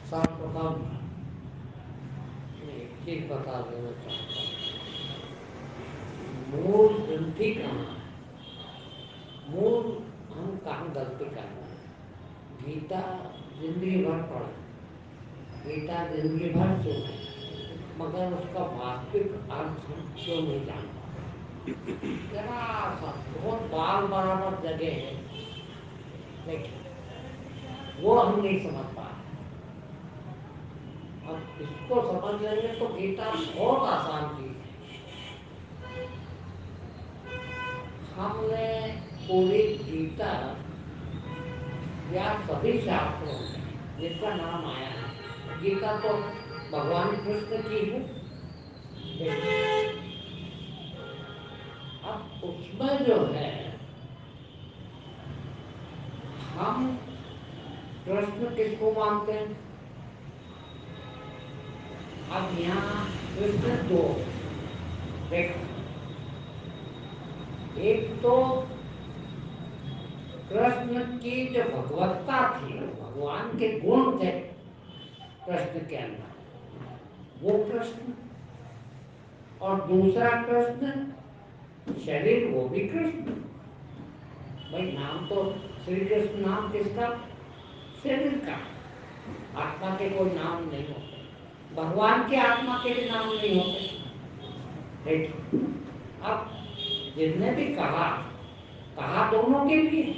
सर्वप्रथम एक चीज बता देना चाहता हूँ, मूल ग्रंथि कहाँ है? मूल हम कहाँ गलती कर रहे हैं? गीता जिंदगी भर पढ़े, गीता जिंदगी भर सुने, मगर उसका वास्तविक अर्थ हम क्यों नहीं जान पाते? जरा सा बहुत बाल बराबर जगह है, लेकिन वो हम नहीं समझ पा रहे। अब इसको समझ लेंगे तो गीता बहुत आसान चीज है। हमने पूरी गीता या सभी शास्त्रों में जिसका नाम आया है, गीता तो भगवान कृष्ण की है। अब उसमें जो है, हम कृष्ण किसको मानते हैं? अब यहाँ कृष्ण दो, देखो, एक तो कृष्ण की जो भगवत्ता थी, भगवान के गुण थे कृष्ण के अंदर, वो कृष्ण। और दूसरा कृष्ण शरीर, वो भी कृष्ण। भाई नाम तो श्री कृष्ण, नाम किसका? शरीर का। आत्मा के कोई नाम नहीं होते, भगवान के आत्मा के भी नाम नहीं होते। देखिए, अब जिसने भी कहा, कहा दोनों के लिए,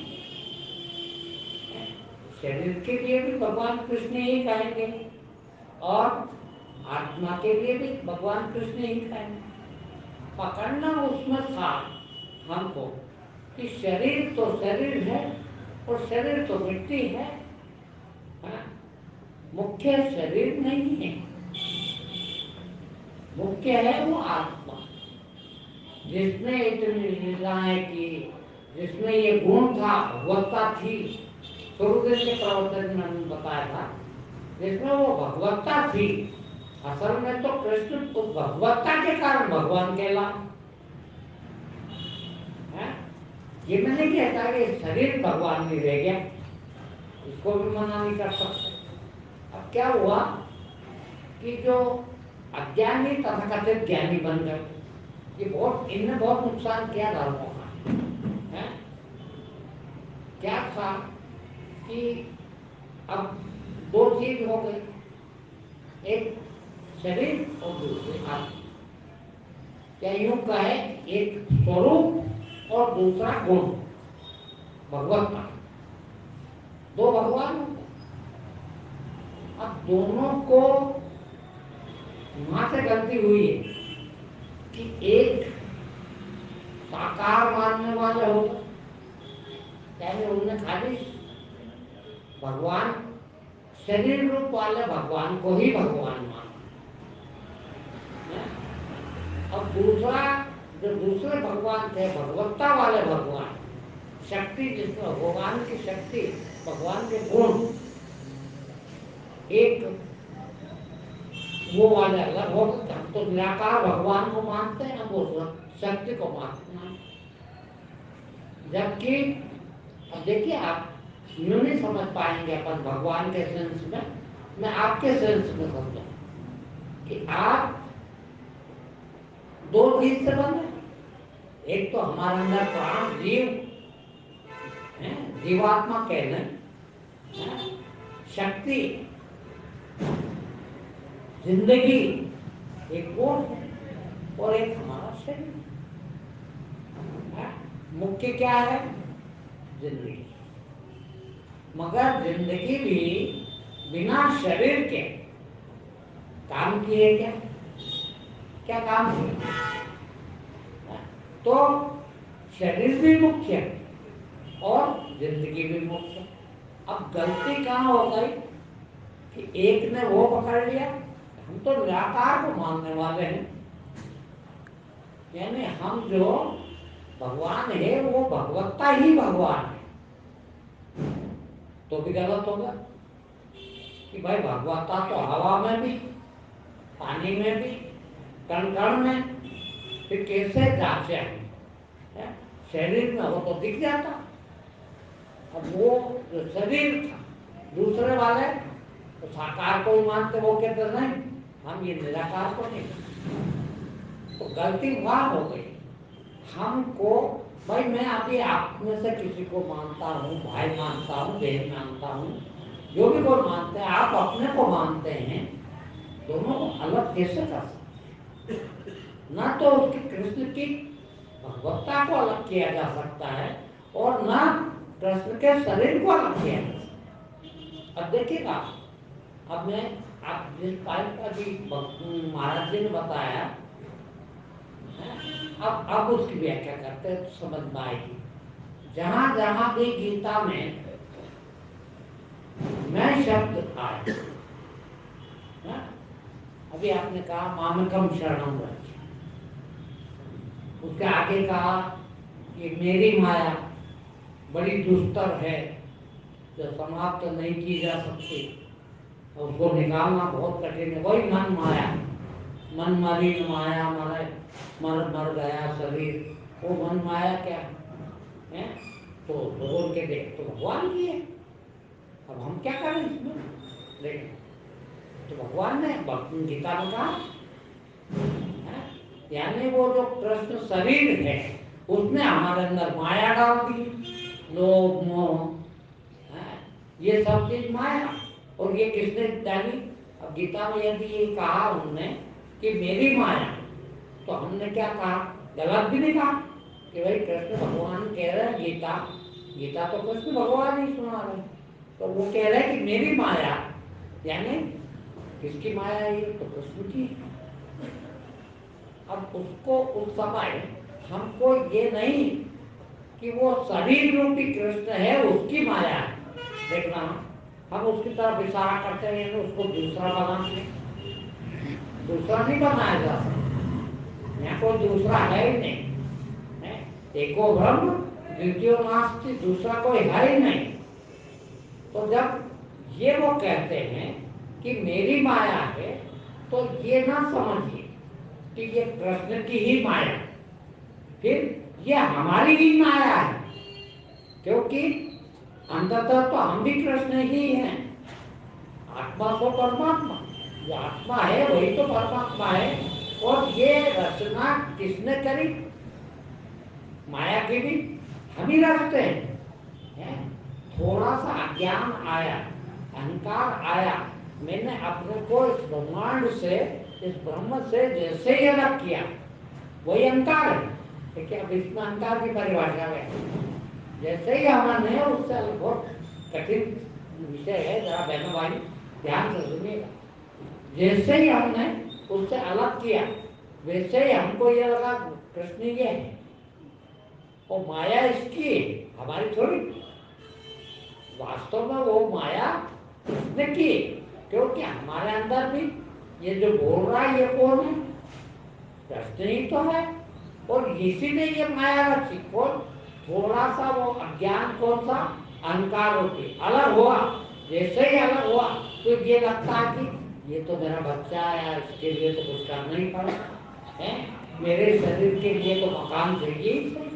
शरीर के लिए भी भगवान कृष्ण ही कहेंगे और आत्मा के लिए भी भगवान कृष्ण ही कहेंगे। पकड़ना उसमें था हमको कि शरीर तो शरीर है और शरीर तो मिट्टी है, हाँ? मुख्य शरीर नहीं है, मुख्य है वो आत्मा, जिसने इतनी लीलाएं की, जिसमें ये गुण था, भगवत्ता थी। शुरुदेव के प्रवचन में हमने बताया था, जिसमें वो भगवत्ता थी। असल में तो कृष्ण उस भगवत्ता के कारण भगवान कहला है। ये मैं नहीं कहता कि शरीर भगवान नहीं रह गया, इसको भी मना नहीं कर सकते। अब क्या हुआ कि जो अज्ञानी तथाकथित ज्ञानी बन गए, ये बहुत, इनने बहुत नुकसान किया धर्मों का, है? क्या था कि अब दो चीज हो गई, एक शरीर और दूसरे आत्मा। क्या यूं कहे, एक स्वरूप और दूसरा गुण, भगवत्ता, दो भगवान हो गए। अब दोनों को वहां से गलती हुई है कि एक साकार मानने वाले हो गए, यानी उन्होंने खाली भगवान, शरीर रूप वाले भगवान को ही भगवान माना। अब दूसरा, जो दूसरे भगवान थे, भगवत्ता वाले भगवान, शक्ति जिसमें भगवान की शक्ति, भगवान के गुण, एक वो वाले अलग हो गए। हम तो निराकार भगवान को मानते हैं, वो शक्ति को मानते हैं। जबकि अब देखिए, आप यूं नहीं समझ पाएंगे अपन भगवान के सेंस में, मैं आपके सेंस में समझूं कि आप दो चीज से बने। एक तो हमारे अंदर प्राण, जीव है, जीवात्मा कहने, शक्ति, जिंदगी, एक वो है, और एक हमारा शरीर है। मुख्य क्या है? जिंदगी। मगर जिंदगी भी बिना शरीर के काम किए क्या? क्या काम किए? तो शरीर भी मुख्य और जिंदगी भी मुख्य। अब गलती कहाँ हो गई कि एक ने वो पकड़ लिया, हम तो निराकार को मानने वाले हैं, यानी हम जो भगवान है वो भगवत्ता ही भगवान है, तो भी गलत होगा कि भाई भगवत्ता तो हवा में भी, पानी में भी, कण कण में, फिर कैसे जांचे? शरीर में हो तो दिख जाता। अब जो शरीर था, दूसरे वाले तो साकार को ही मानते, वो कहते नहीं हम ये निराकार को नहीं। तो गलती वहां हो गई। हमको भाई मैं अभी आप में से किसी को मानता हूँ, भाई मानता हूँ, बहन मानता हूँ, जो भी कोई मानते हैं, आप अपने को मानते हैं, दोनों को अलग कैसे कर सकते हैं? ना तो उसकी कृष्ण की भगवत्ता को अलग किया जा सकता है और ना कृष्ण के शरीर को अलग किया जा सकता है। अब देखिएगा, अब मैं आप जिस टाइप का भी महाराज जी ने बताया, अब उसकी व्याख्या करते हैं तो समझ में आएगी। जहां जहां भी गीता में मैं शब्द आए, अभी आपने कहा मामकम शरणम व्रज, उसके आगे कहा कि मेरी माया बड़ी दुस्तर है जो समाप्त नहीं की जा सकती, उसको निकालना बहुत कठिन है। वही मन माया, मन मलिन माया, मर मर गया शरीर, वो मन माया क्या है? तो भगवान के देख तो भगवान की है, अब हम क्या करें इसमें? लेकिन तो भगवान ने गीता में कहा, यानी वो जो कृष्ण शरीर है उसने हमारे अंदर माया डाल दी, लोभ मोह, ये सब चीज माया। और ये किसने डाली? अब गीता में यदि ये कहा उन्होंने कि मेरी माया, तो हमने क्या कहा? गलत भी नहीं कहा कि भाई कृष्ण भगवान कह रहे हैं, गीता तो कृष्ण भगवान ही सुना रहे, तो वो कह रहे हैं कि मेरी माया, यानी किसकी माया है? ये तो कृष्ण की। अब उसको उस समय हमको ये नहीं कि वो शरीर रूपी कृष्ण है उसकी माया है, देखना हम उसकी तरफ इशारा करते हैं, उसको दूसरा बनाते, दूसरा नहीं बनाया जा सकता, यहाँ कोई दूसरा है ही नहीं है। एको ब्रह्म द्वितीय नास्ति, दूसरा कोई है ही नहीं। तो जब ये वो कहते हैं कि मेरी माया है, तो ये ना समझिए कि ये कृष्ण की ही माया, फिर ये हमारी ही माया है, क्योंकि अंततः तो हम भी कृष्ण ही हैं। आत्मा तो परमात्मा, जो आत्मा है वही तो परमात्मा है। और ये रचना किसने करी? माया की भी हम ही रचते हैं। थोड़ा सा अज्ञान आया, अहंकार आया, मैंने अपने को इस ब्रह्मांड से, इस ब्रह्म से जैसे ही अलग किया, वही अहंकार है। देखिए अब इसमें अहंकार की परिभाषा है, जैसे ही हमने उससे बहुत कठिन विषय है, जरा बहनों भाई ध्यान से सुनिएगा। जैसे ही हमने उससे अलग किया, वैसे ही हमको ये लगा कृष्ण ये है और माया इसकी है, हमारी थोड़ी। वास्तव में वो माया कृष्ण की है, क्योंकि हमारे अंदर भी ये जो बोल रहा है ये कौन है? कृष्ण ही तो है। और इसी ने ये माया रखी, कौन? थोड़ा सा वो अज्ञान, कौन सा? अहंकार होती अलग हुआ। जैसे ही अलग हुआ तो ये लगता है कि ये तो मेरा बच्चा है, इसके लिए तो कुछ करना ही पड़ा है, मेरे शरीर के लिए तो मकान चाहिए ही चाहिए,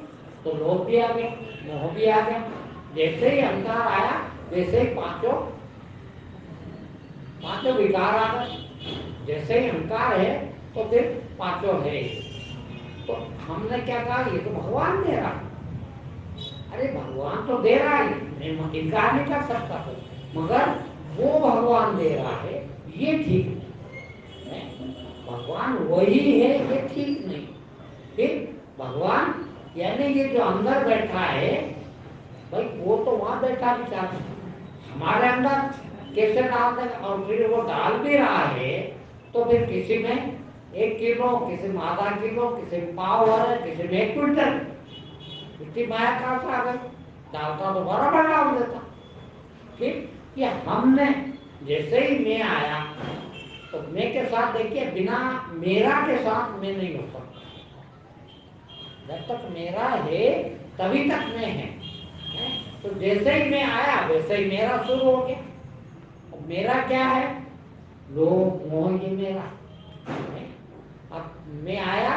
तो लोभ भी आ गया, मोह भी आ गया। जैसे ही अहंकार आया वैसे ही पांचों विकार आ गए। जैसे ही अहंकार है तो फिर पांचों है। तो हमने क्या कहा? ये तो भगवान दे रहा। अरे भगवान तो दे रहा है, मैं इनकार नहीं कर सकता तो, मगर वो भगवान दे रहा है ये ठीक है, भगवान वही है ये ठीक नहीं। फिर भगवान यानी ये जो अंदर बैठा है, भाई वो तो वहां बैठा विचार हमारे अंदर कैसे डाल देगा? और फिर वो डाल भी रहा है तो फिर किसी में 1 किलो, किसी में आधा किलो, किसी में पाव है, किसी में 1 क्विंटल, इतनी माया कहाँ से आ गई? डालता तो बराबर डाल देता। फिर ये हमने जैसे ही मैं आया तो मैं के साथ देखिए, बिना मेरा के साथ मैं नहीं हो सकता। जब तक मेरा है तभी तक मैं है? तो जैसे ही मैं आया वैसे ही मेरा शुरू हो गया। और मेरा क्या है? लोभ मोह, ये मेरा है। अब मैं आया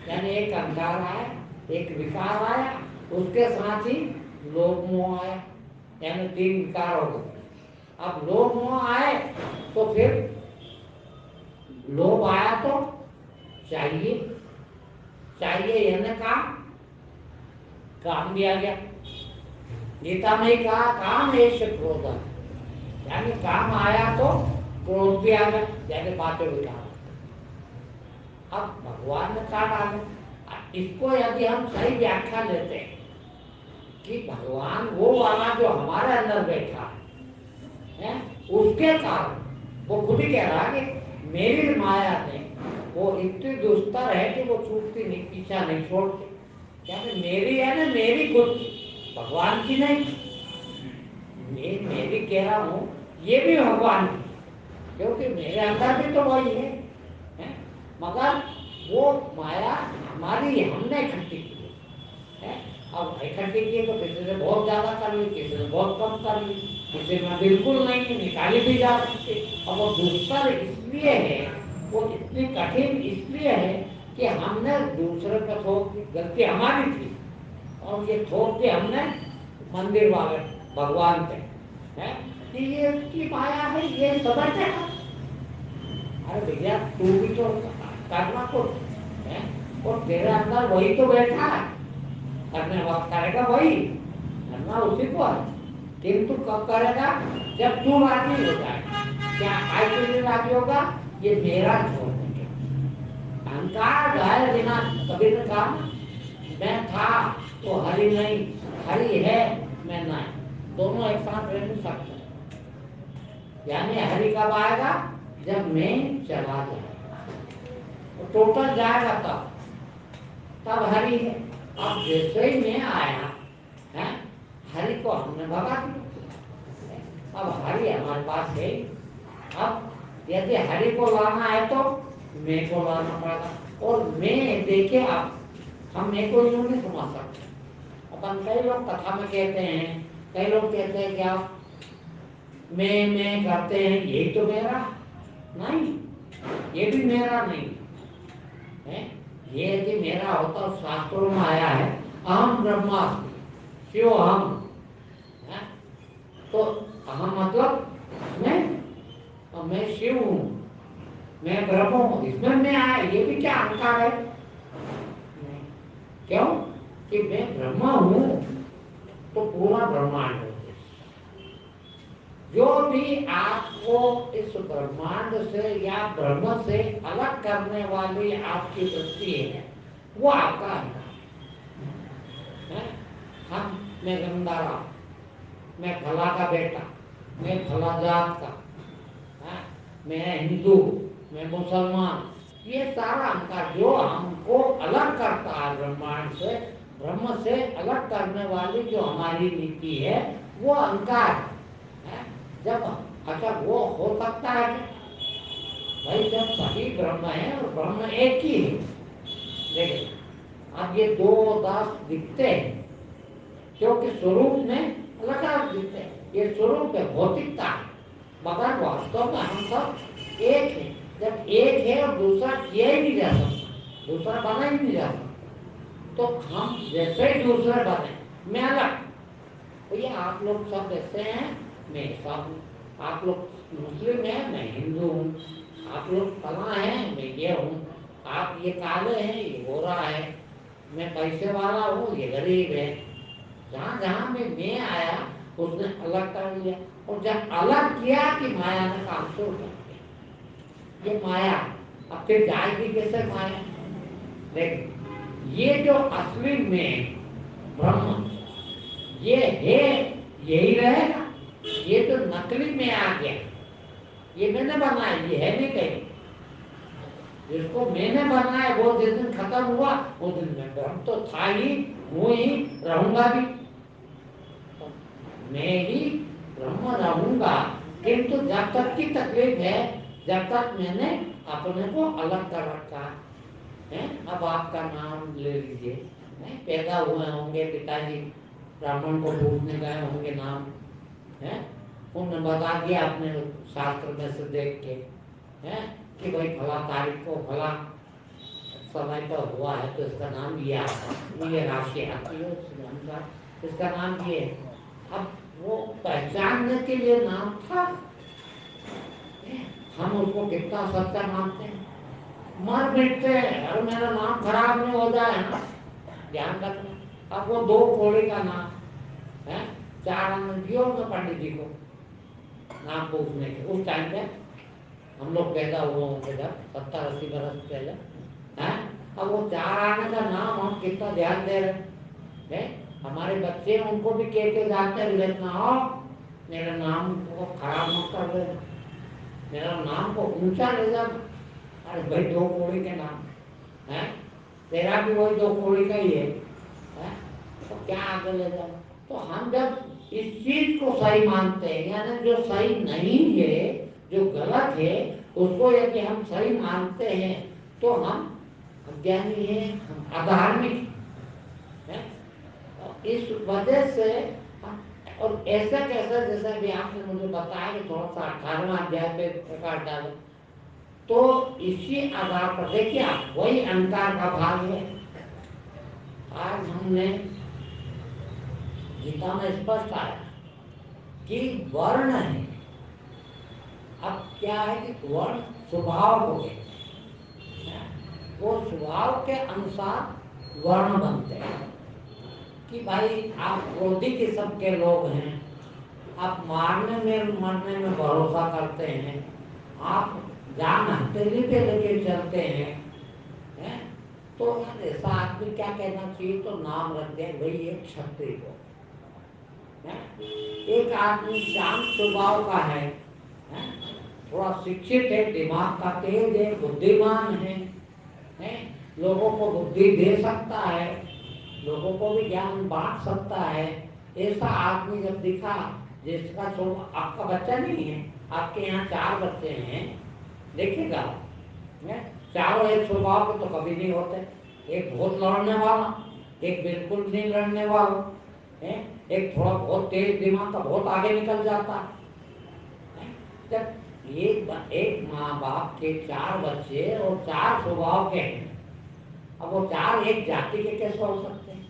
यानी एक अहंकार आया, एक विकार आया, उसके साथ ही लोभ मोह आया। यानी 3 विकार हो गए। अब लोभ मोह आए तो फिर लोभ आया तो चाहिए, चाहिए यानी काम भी आ गया। गीता में ही कहा काम ऐसे क्रोध, यानी काम आया तो क्रोध भी आ गया, जैसे बातें विकार। अब भगवान ने कहा डाले, इसको यदि हम सही व्याख्या लेते हैं कि भगवान वो वाला जो हमारे अंदर बैठा है, उसके कारण वो खुद ही कह रहा है कि मेरी माया ने वो इतनी दुस्तर है कि वो छूटती नहीं, पीछा नहीं छोड़ती। क्या मेरी है ना, मेरी खुद की, भगवान की नहीं। मेरी कह रहा हूँ, ये भी भगवान की, क्योंकि मेरे अंदर भी तो वही है? मगर वो माया हमारी, हमने इकट्ठी की है। अब इकट्ठी की तो किसी से बहुत ज्यादा कर ली, किसी से बहुत कम कर ली, किसी में बिल्कुल नहीं निकाली भी जा सकती। अब वो दुष्कर इसलिए है, वो इतनी कठिन इसलिए है कि हमने दूसरे पर थोप दी, गलती हमारी थी, और ये थोप दी हमने मंदिर वाले भगवान पे है कि ये इसकी माया है, ये समझते हैं। अरे भैया तू भी तो करना कुछ है, और तेरे अंदर वही तो बैठा है, करने वाला करेगा वही, करना उसी को है, किंतु कब करेगा? जब तू राजी हो जाए। क्या आज के लिए राजी होगा? ये मेरा छोड़ने के अहंकार जाए बिना। कभी ने कहा मैं था तो हरि नहीं, हरि है मैं नहीं, दोनों एक साथ रह नहीं सकते। यानी हरि कब आएगा? जब मैं चला जाएगा, तो टोटल जाएगा तब हरि है। अब जैसे ही मैं आया है, हरि को हमने भगा दिया, अब हरि हमारे पास है। अब यदि हरि को लाना है तो मैं को लाना पड़ेगा, और मैं देखे आप, हम मैं को यूं नहीं समझ सकते। अपन कई लोग कथा में कहते हैं, कई लोग कहते हैं कि आप मैं करते हैं, यही तो मेरा नहीं, ये भी मेरा नहीं है। ये यदि मेरा होता, शास्त्रों में आया है अहम ब्रह्मास्मि शिव अहम है, तो अहम मतलब मैं शिव हूँ, मैं ब्रह्म हूँ, इसमें मैं आया, ये भी क्या अहंकार है? नहीं। क्यों कि मैं ब्रह्म हूँ, तो पूरा ब्रह्मांड है। जो भी आपको इस ब्रह्मांड से या ब्रह्म से अलग करने वाली आपकी वृत्ति है, वो आपका है। मैं गंदारा, मैं फला का बेटा, मैं फला जात का है, मैं हिंदू, मैं मुसलमान, ये सारा अहंकार जो हमको अलग करता है ब्रह्मांड से, ब्रह्म से अलग करने वाली जो हमारी नीति है, वो अहंकार है। जब अच्छा वो हो सकता है कि भाई जब सभी ब्रह्म है और ब्रह्म एक ही है, देखिए अब ये दो दास दिखते हैं क्योंकि स्वरूप में अलग अलग दिखते हैं, ये स्वरूप है, भौतिकता है, मगर वास्तव में हम सब एक है। जब एक है और दूसरा किया ही नहीं जा सकता, दूसरा बना ही नहीं जा सकता, तो हम जैसे ही दूसरे बने, मैं अलग, भैया आप लोग सब ऐसे हैं, मैं ऐसा हूँ, आप लोग मुस्लिम हैं, मैं हिंदू हूँ, आप लोग फला हैं, मैं ये हूँ, आप ये काले हैं, ये गोरा है, मैं पैसे वाला हूँ, ये गरीब है। जहाँ जहाँ में मैं आया उसने अलग कर लिया, और जब अलग किया कि माया ने काम शुरू कर दिया। ये माया अब फिर जाएगी कैसे माया? देख ये जो असली में ब्रह्म ये है, यही रहेगा। ये तो नकली में आ गया, ये मैंने बनाया, ये है नहीं कहीं। जिसको मैंने बनाया वो जिस दिन खत्म हुआ, वो दिन में ब्रह्म तो था ही, हूँ ही, रहूंगा भी, मैं ही ब्रह्म रहूंगा। किंतु जब तक की तकलीफ है, जब तक मैंने अपने को अलग कर रखा है। अब आपका नाम ले लीजिए, पैदा हुए होंगे पिताजी ब्राह्मण को पूछने गए होंगे नाम है, उन्होंने बता दिया अपने शास्त्र में से देख के है कि भाई फला तारीख को फला समय पर हुआ है, तो इसका नाम ये आता है, ये राशि आती है उसके अनुसार इसका नाम ये है। अब वो पहचानने के लिए नाम था। हम उसको कितना सच्चा मानते हैं, मर मिटते हैं, अरे मेरा नाम खराब नहीं हो जाए ना, ध्यान रखना। अब वो 2 कोड़ी का नाम है, 4 आनंद दियो उन्होंने पंडित जी को नाम पूछने के। उस टाइम पे हम लोग पैदा हुए होंगे जब 70-80 बरस पहले हैं। अब वो 4 आने का नाम हम कितना ध्यान दे रहे हैं। हमारे बच्चे उनको भी कह के जाते हैं, लेना हो मेरे नाम को खराब मत कर दे, मेरा नाम को ऊंचा ले जा। अरे भाई 2 कोड़ी के नाम है, तेरा भी वही 2 कोड़ी का ही है, तो क्या आगे ले जाओ। तो हम जब इस चीज को सही मानते हैं, यानी जो सही नहीं है, जो गलत है, उसको यदि हम सही मानते हैं तो हम अज्ञानी हैं, हम अधार्मिक हैं। इस वजह से और ऐसा कैसा, जैसा भी आपने मुझे बताया कि थोड़ा सा 18वां अध्याय पे प्रकाश डालो, तो इसी आधार पर देखिए आप वही अहंकार का भाग है। आज हमने गीता में स्पष्ट आया कि वर्ण है। अब क्या है कि वर्ण स्वभाव हो गए, वो स्वभाव के अनुसार वर्ण बनते हैं। कि भाई आप क्रोधी किस्म के लोग हैं, आप मारने में मरने में भरोसा करते हैं, आप जान हथेली पे लेके चलते हैं, तो ऐसा आदमी क्या कहना चाहिए, तो नाम रख दे भाई एक क्षत्रिय को। एक आदमी शांत स्वभाव का है, थोड़ा शिक्षित है, दिमाग का तेज है, बुद्धिमान है, लोगों को बुद्धि दे सकता है, लोगों को भी ज्ञान बांट सकता है, ऐसा आदमी जब दिखा, जिसका आपका बच्चा नहीं है, आपके यहाँ 4 बच्चे हैं, देखिएगा चारों एक स्वभाव के तो कभी नहीं होते। एक बहुत लड़ने वाला, एक बिल्कुल नहीं लड़ने वाला है, एक थोड़ा बहुत तेज दिमाग का बहुत आगे निकल जाता है। जब एक माँ बाप के 4 बच्चे और 4 स्वभाव के हैं, अब वो 4 एक जाति के कैसे हो सकते हैं,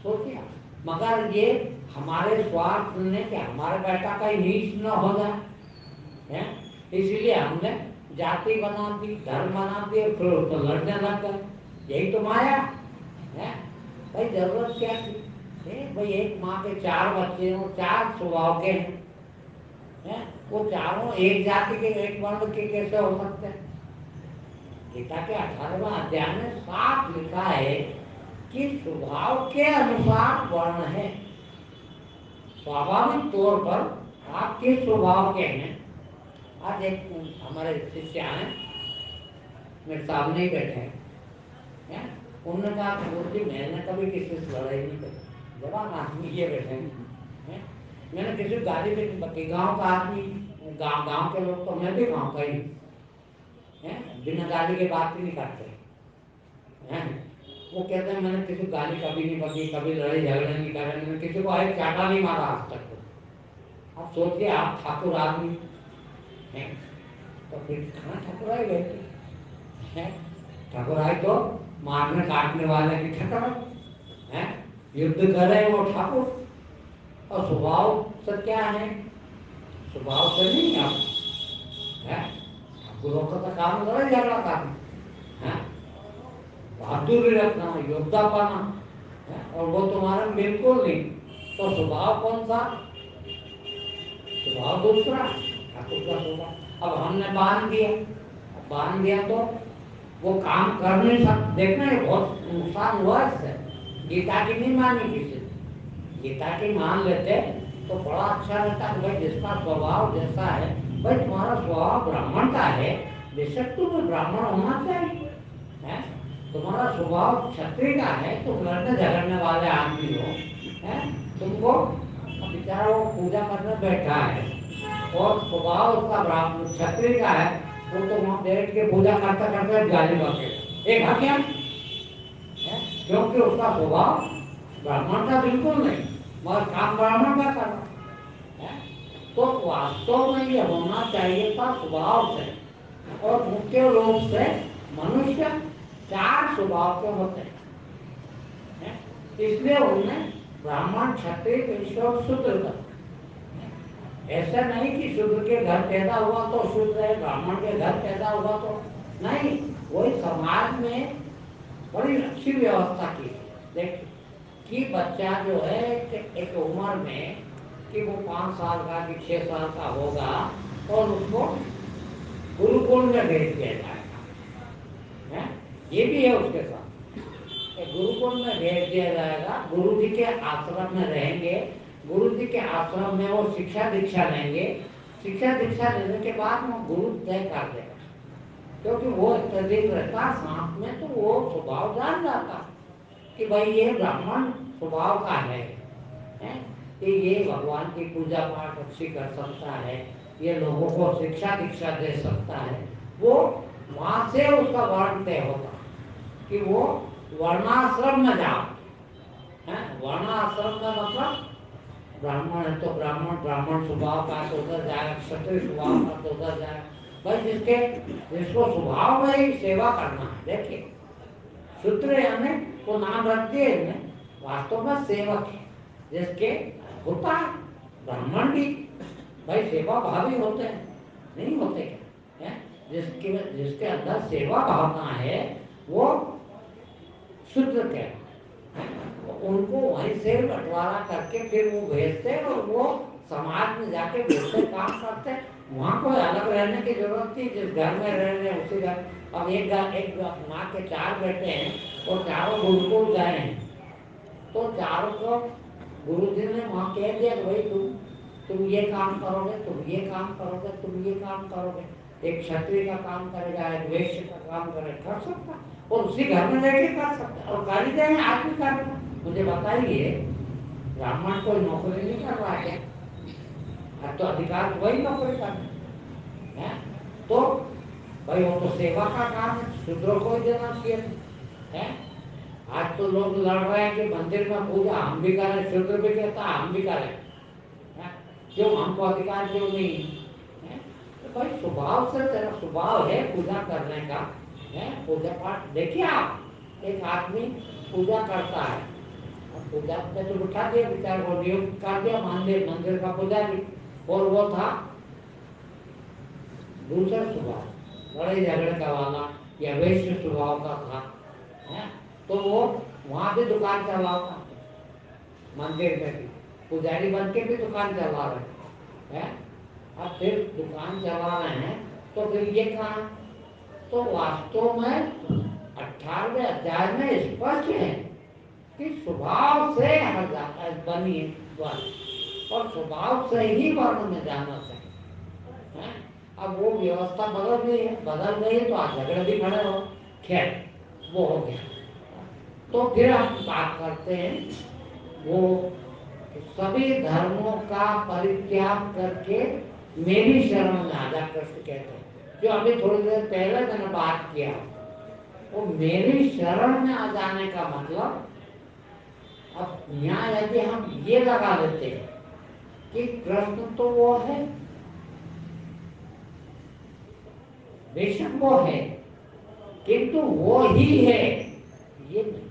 सोचिए। मगर ये हमारे स्वार्थ ने कि हमारे बेटा का नीच न हो जाए, इसलिए हमने जाति बना दी, धर्म बना दी, फिर उसको लड़ने लग गए। यही तो माया है भाई। जरूरत क्या थी भाई, एक माँ के 4 बच्चे और 4 स्वभाव के हैं, वो चारों एक जाति के, एक वर्ण के कैसे हो सकते हैं। गीता के 18वां अध्याय में साफ लिखा है कि स्वभाव के अनुसार वर्ण है। स्वाभाविक तौर पर आप किस स्वभाव के हैं। आज एक हमारे शिष्य हैं, मेरे सामने ही बैठे हैं, उन्होंने कहा गुरुजी मैंने कभी किसी से लड़ाई नहीं करी। जवान आदमी ये बैठे हैं, मैंने किसी गाली पे नहीं बकी। गाँव का आदमी, गाँव के लोग तो, मैं भी गाँव का ही, बिना गाली के बात ही नहीं करते हैं। वो कहते हैं मैंने किसी गाली कभी नहीं बकी, कभी लड़ाई झगड़े नहीं करे, मैंने किसी को एक चाटा नहीं मारा आज तक। अब सोचिए आप ठाकुर आदमी हैं, तो फिर कहाँ ठकुराई गए। ठकुराई तो मारने काटने वाले की ठकुराई है, युद्ध करे वो ठाकुर। और स्वभाव से क्या है, स्वभाव से नहीं आप ठाकुरों का तो काम लड़ाई झगड़ा करना, बहादुरी रखना, योद्धा पाना, और वो तुम्हारा बिल्कुल नहीं। तो स्वभाव कौन सा, स्वभाव दूसरा, ठाकुर का स्वभाव। अब हमने बांध दिया तो वो काम कर नहीं सकते। देखना ये बहुत नुकसान हुआ इससे। गीता की नहीं मानी किसी, गीता की मान लेते तो बड़ा अच्छा रहता कि भाई जिसका स्वभाव जैसा है, भाई तुम्हारा स्वभाव ब्राह्मण का है, बेशक तुम्हें ब्राह्मण होना चाहिए, तुम्हारा स्वभाव क्षत्रिय का है, तुम लड़ने झगड़ने वाले आदमी हो, तुमको बेचारा वो पूजा करने बैठा है और स्वभाव उसका ब्राह्मण क्षत्रिय का है, वो तो वहां बैठ के पूजा करते करते गाली बके एक हत्या, क्योंकि उसका स्वभाव ब्राह्मण का बिल्कुल नहीं, मगर काम ब्राह्मण का करना है। तो वास्तव में ये होना चाहिए था स्वभाव से, और मुख्य रूप से मनुष्य 4 स्वभाव के होते हैं, इसलिए उनमें ब्राह्मण, क्षत्रिय, वैश्य और शूद्र तक। ऐसा नहीं कि शूद्र के घर पैदा हुआ तो शूद्र है, ब्राह्मण के घर पैदा हुआ तो नहीं। वही समाज में बड़ी अच्छी व्यवस्था की। देखिए कि बच्चा जो है एक उम्र में कि वो 5 साल का कि 6 साल का होगा और उसको गुरुकुल में भेज दिया जाएगा, है? ये भी है उसके साथ। गुरुकुल में भेज दिया जाएगा, गुरु जी के आश्रम में रहेंगे, गुरु जी के आश्रम में वो शिक्षा दीक्षा लेंगे। शिक्षा दीक्षा लेने के बाद वो गुरु तय कर देगा, क्योंकि वो अत्यधिक रहता साथ में, तो वो स्वभाव जान जाता कि भाई ये ब्राह्मण स्वभाव का है, कि ये भगवान की पूजा पाठ अच्छी कर सकता है, ये लोगों को शिक्षा दीक्षा दे सकता है। वो वहां से उसका वर्ण तय होता कि वो वर्णाश्रम में जाओ, है? वर्णाश्रम में मतलब ब्राह्मण है तो ब्राह्मण स्वभाव का तो उधर जाएगा, क्षत्रिय स्वभाव का तो उधर जाएगा। भाई जिसको स्वभाव में ही सेवा करना है। देखिए शूद्र यानी वो नाम रख दिए, वास्तव में सेवक है जिसके होता है। ब्राह्मण भी भाई सेवा भावी होते हैं, नहीं होते क्या, है? जिसके अंदर सेवा भावना है वो शूद्र के, उनको वहीं से बंटवारा करके फिर वो भेजते और वो समाज में जाके भेजते काम करते। वहाँ कोई अलग रहने की जरूरत थी, जिस घर में रह रहे उसी घर। अब एक माँ के 4 बेटे हैं और चारों गुरुकुल गए हैं, तो चारों को गुरु जी ने वहाँ कह दिया कि भाई तुम ये काम करोगे, तुम ये काम करोगे, तुम ये काम करोगे। एक क्षत्रिय का काम करेगा, एक वैश्य का काम करेगा, कर सकता और उसी घर में रह के कर सकता और कर ही देंगे। आज भी कर रहे। मुझे बताइए ब्राह्मण कोई नौकरी नहीं कर रहा है क्या? आज तो अधिकार वही नौकरी करना है, तो भाई वो तो सेवा का काम है, शूद्रों को ही देना चाहिए है। आज तो लोग लड़ रहे हैं कि मंदिर में पूजा हम भी करें, शूद्र भी कहता है हम भी करें, क्यों हमको अधिकार क्यों नहीं है? तो भाई स्वभाव से तेरा स्वभाव है पूजा करने का, है? पूजा पाठ देखिए आप एक आदमी पूजा करता है, पूजा पे तो बिठा दिया विचार को नियुक्त कर दिया मंदिर का पुजारी, और वो था दूसरा स्वभाव, लड़ाई झगड़े का वाला या वैश्य स्वभाव का था, है? तो वो वहां भी दुकान चलाता, मंदिर में भी पुजारी बन के भी दुकान चला रहे हैं। अब फिर दुकान चला रहे हैं तो फिर ये कहा, तो वास्तव में 18वें अध्याय में स्पष्ट है कि स्वभाव से बनी वर्ण और स्वभाव से ही वर्ण में जाना चाहिए, है? अब वो व्यवस्था बदल गई है तो आज झगड़े भी खड़े हो। खैर वो हो गया। तो फिर हम बात करते हैं वो सभी धर्मों का परित्याग करके मेरी शरण में आ जा, कृष्ण कहते हैं। जो अभी थोड़ी देर पहले मैंने बात किया, वो मेरी शरण में आ जाने का मतलब, अब यहाँ यदि हम ये लगा देते हैं कि कृष्ण तो वो है, बेशक वो है, किंतु वो ही है, ये नहीं।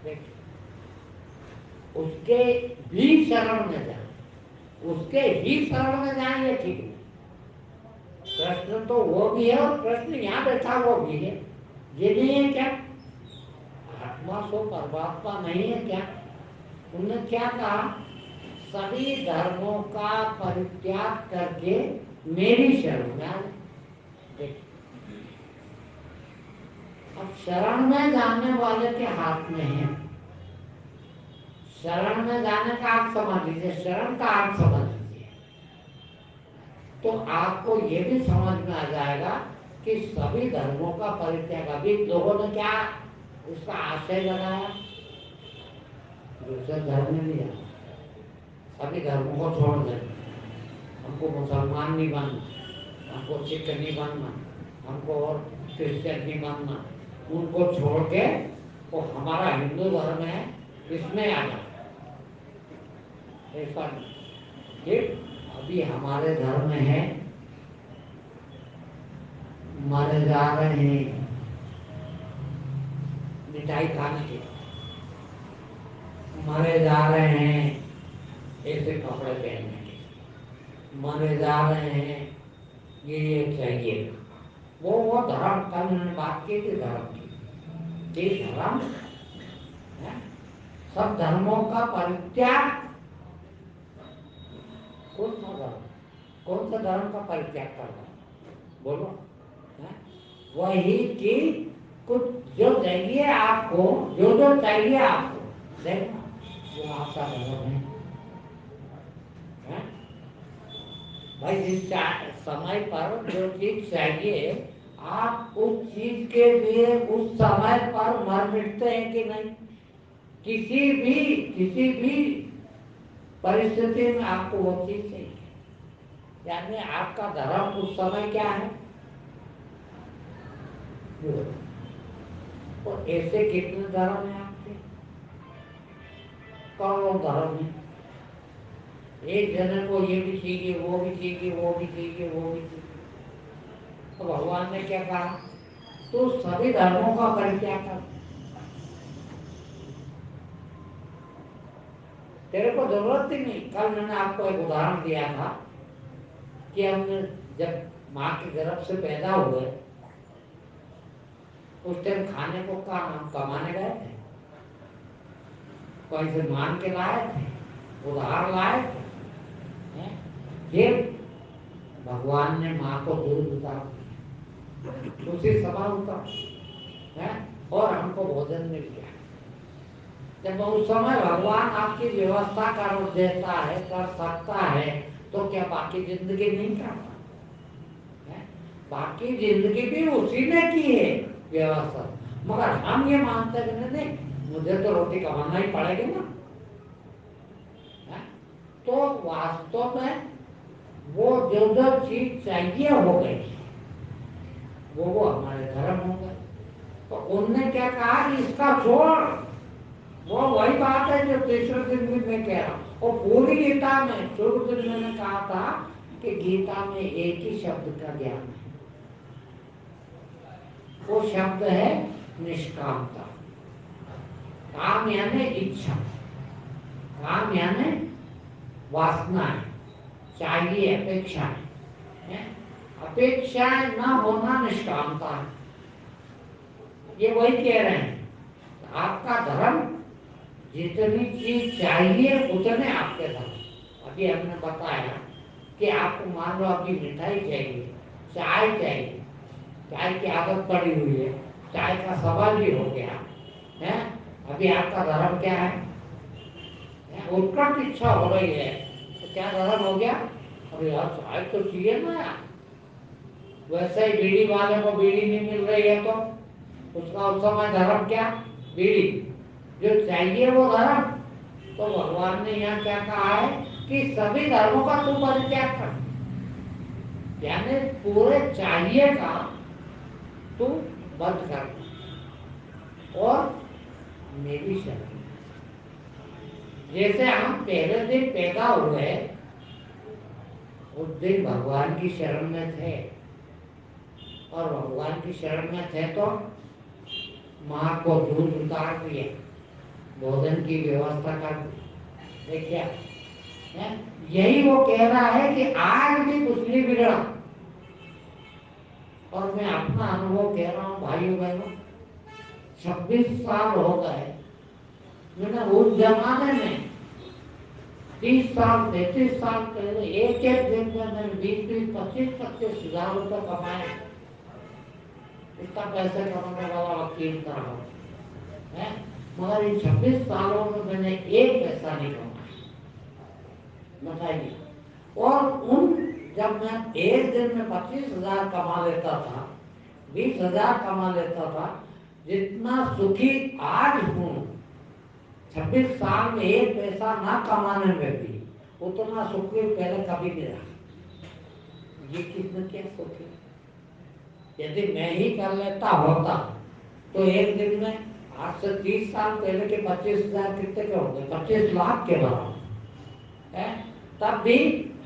देखिए उसके भी शरण में जाए, उसके ही शरण में जाए ये ठीक है। कृष्ण तो वो भी है और कृष्ण यहाँ बैठा वो भी है, ये नहीं है क्या? आत्मा सो परमात्मा नहीं है क्या? उन्होंने क्या कहा, सभी धर्मों का परित्याग करके मेरी शरण में आ जाए। अब शरण में जाने वाले के हाथ में है। शरण में जाने का अर्थ समझ लीजिए, शरण का अर्थ समझ लीजिए, तो आपको ये भी समझ में आ जाएगा कि सभी धर्मों का परित्याग। अभी लोगों ने क्या इसका आशय लगाया, दूसरे धर्म में नहीं जाना, सभी धर्मों को छोड़ देना, हमको मुसलमान नहीं बनना, हमको सिख नहीं बनना, हमको और क्रिश्चियन नहीं बनना, उनको छोड़ के वो हमारा हिंदू धर्म है इसमें आ जाए। ऐसा ठीक अभी हमारे धर्म में है, मारे जा रहे हैं मिठाई खाने के, मरे जा रहे हैं ऐसे कपड़े पहनने के, मरे जा रहे हैं ये चाहिए, वो धर्म का उन्होंने बात की थी, धर्म की, ये धर्म है, सब धर्मों का परित्याग, कौन सा धर्म, कौन सा धर्म का परित्याग करना, बोलो है? वही कि कुछ जो चाहिए आपको, जो चाहिए आपको देखना, वो आपका धर्म है? भाई जिस समय पर जो चीज चाहिए, आप उस चीज के लिए उस समय पर मर मिटते हैं कि नहीं? किसी भी परिस्थिति में आपको वो चीज चाहिए, यानी आपका धर्म उस समय क्या है? तो ऐसे कितने धर्म है आपके? करोड़ों धर्म है। एक जन को ये भी चाहिए, वो भी चाहिए, वो भी चाहिए, वो भी चाहिए। तो भगवान ने क्या कहा? तो सभी धर्मों का परित्याग कर, तेरे को जरूरत ही नहीं। कल मैंने आपको एक उदाहरण दिया था कि हम जब माँ के गर्भ से पैदा हुए उस टाइम खाने को कहाँ कमाने गए थे, कहीं से मान के लाए थे, उधार लाए थे, हैं? फिर भगवान ने माँ को दूध उतार दिया, उसी समय उतार है, और हमको भोजन मिल गया। जब उस समय भगवान आपकी व्यवस्था कर देता है, कर सकता है, तो क्या बाकी जिंदगी नहीं करता है? बाकी जिंदगी भी उसी ने की है व्यवस्था, मगर हम ये मानते हैं नहीं, मुझे तो रोटी कमाना ही पड़ेगी ना है? तो वास्तव में वो जो चीज चाहिए हो गई, वो हमारे धर्म हो गए। तो उनने क्या कहा कि इसका छोड़, वो वही बात है जो तीसरे दिन भी मैं कह रहा हूँ। और पूरी गीता में शुरू दिन मैंने कहा था कि गीता में एक ही शब्द का ज्ञान है, वो शब्द है निष्कामता। काम यानी इच्छा, काम यानी वासना, चाहिए, अपेक्षा है? अपेक्षाएं न होना निष्कामता है। ये वही कह रहे हैं, आपका धर्म जितनी चीज चाहिए उतने आपके धर्म। अभी हमने बताया कि आपको मान लो अभी मिठाई चाहिए, चाय चाहिए, चाय की आदत पड़ी हुई है, चाय का सवाल भी हो गया है, अभी आपका धर्म क्या है? उत्कट इच्छा हो रही है, तो क्या धर्म हो गया? अरे यार चाय तो चाहिए ना यार। वैसे ही बीड़ी वाले को बीड़ी नहीं मिल रही है तो उसका उस समय धर्म क्या? बीड़ी। जो चाहिए वो धर्म। तो भगवान ने यहाँ क्या कहा है कि सभी धर्मों का तू परित्याग कर, यानी पूरे चाहिए का तू बंद कर और मेरी शरण। जैसे हम पहले दिन पैदा हुए उस दिन भगवान की शरण में थे, और भगवान की शरण में थे तो माँ को दूध उतार दिया, भोजन की व्यवस्था कर दी। देखिए यही वो कह रहा है कि आज भी कुछ नहीं बिगड़ा। और मैं अपना अनुभव कह रहा हूँ भाइयों बहनों, 26 साल हो गए मैंने उस जमाने में 30 साल 33 साल पहले एक दिन में मैंने 20 25 हजार रुपये कमाए। इतना पैसे कमाने वाला वकील था है, मगर इन 26 सालों में मैंने एक पैसा नहीं कमाया, बताइए। और उन जब मैं एक दिन में 25,000 कमा लेता था, 20,000 कमा लेता था, जितना सुखी आज हूँ 26 साल में एक पैसा ना कमाने में भी उतना सुखी पहले कभी नहीं रहा। ये किसने क्या सोचे? यदि मैं ही कर लेता होता तो एक दिन में आज से 30 साल पहले के 25,000 कितने के होंगे? 25 लाख के बराबर है, तब भी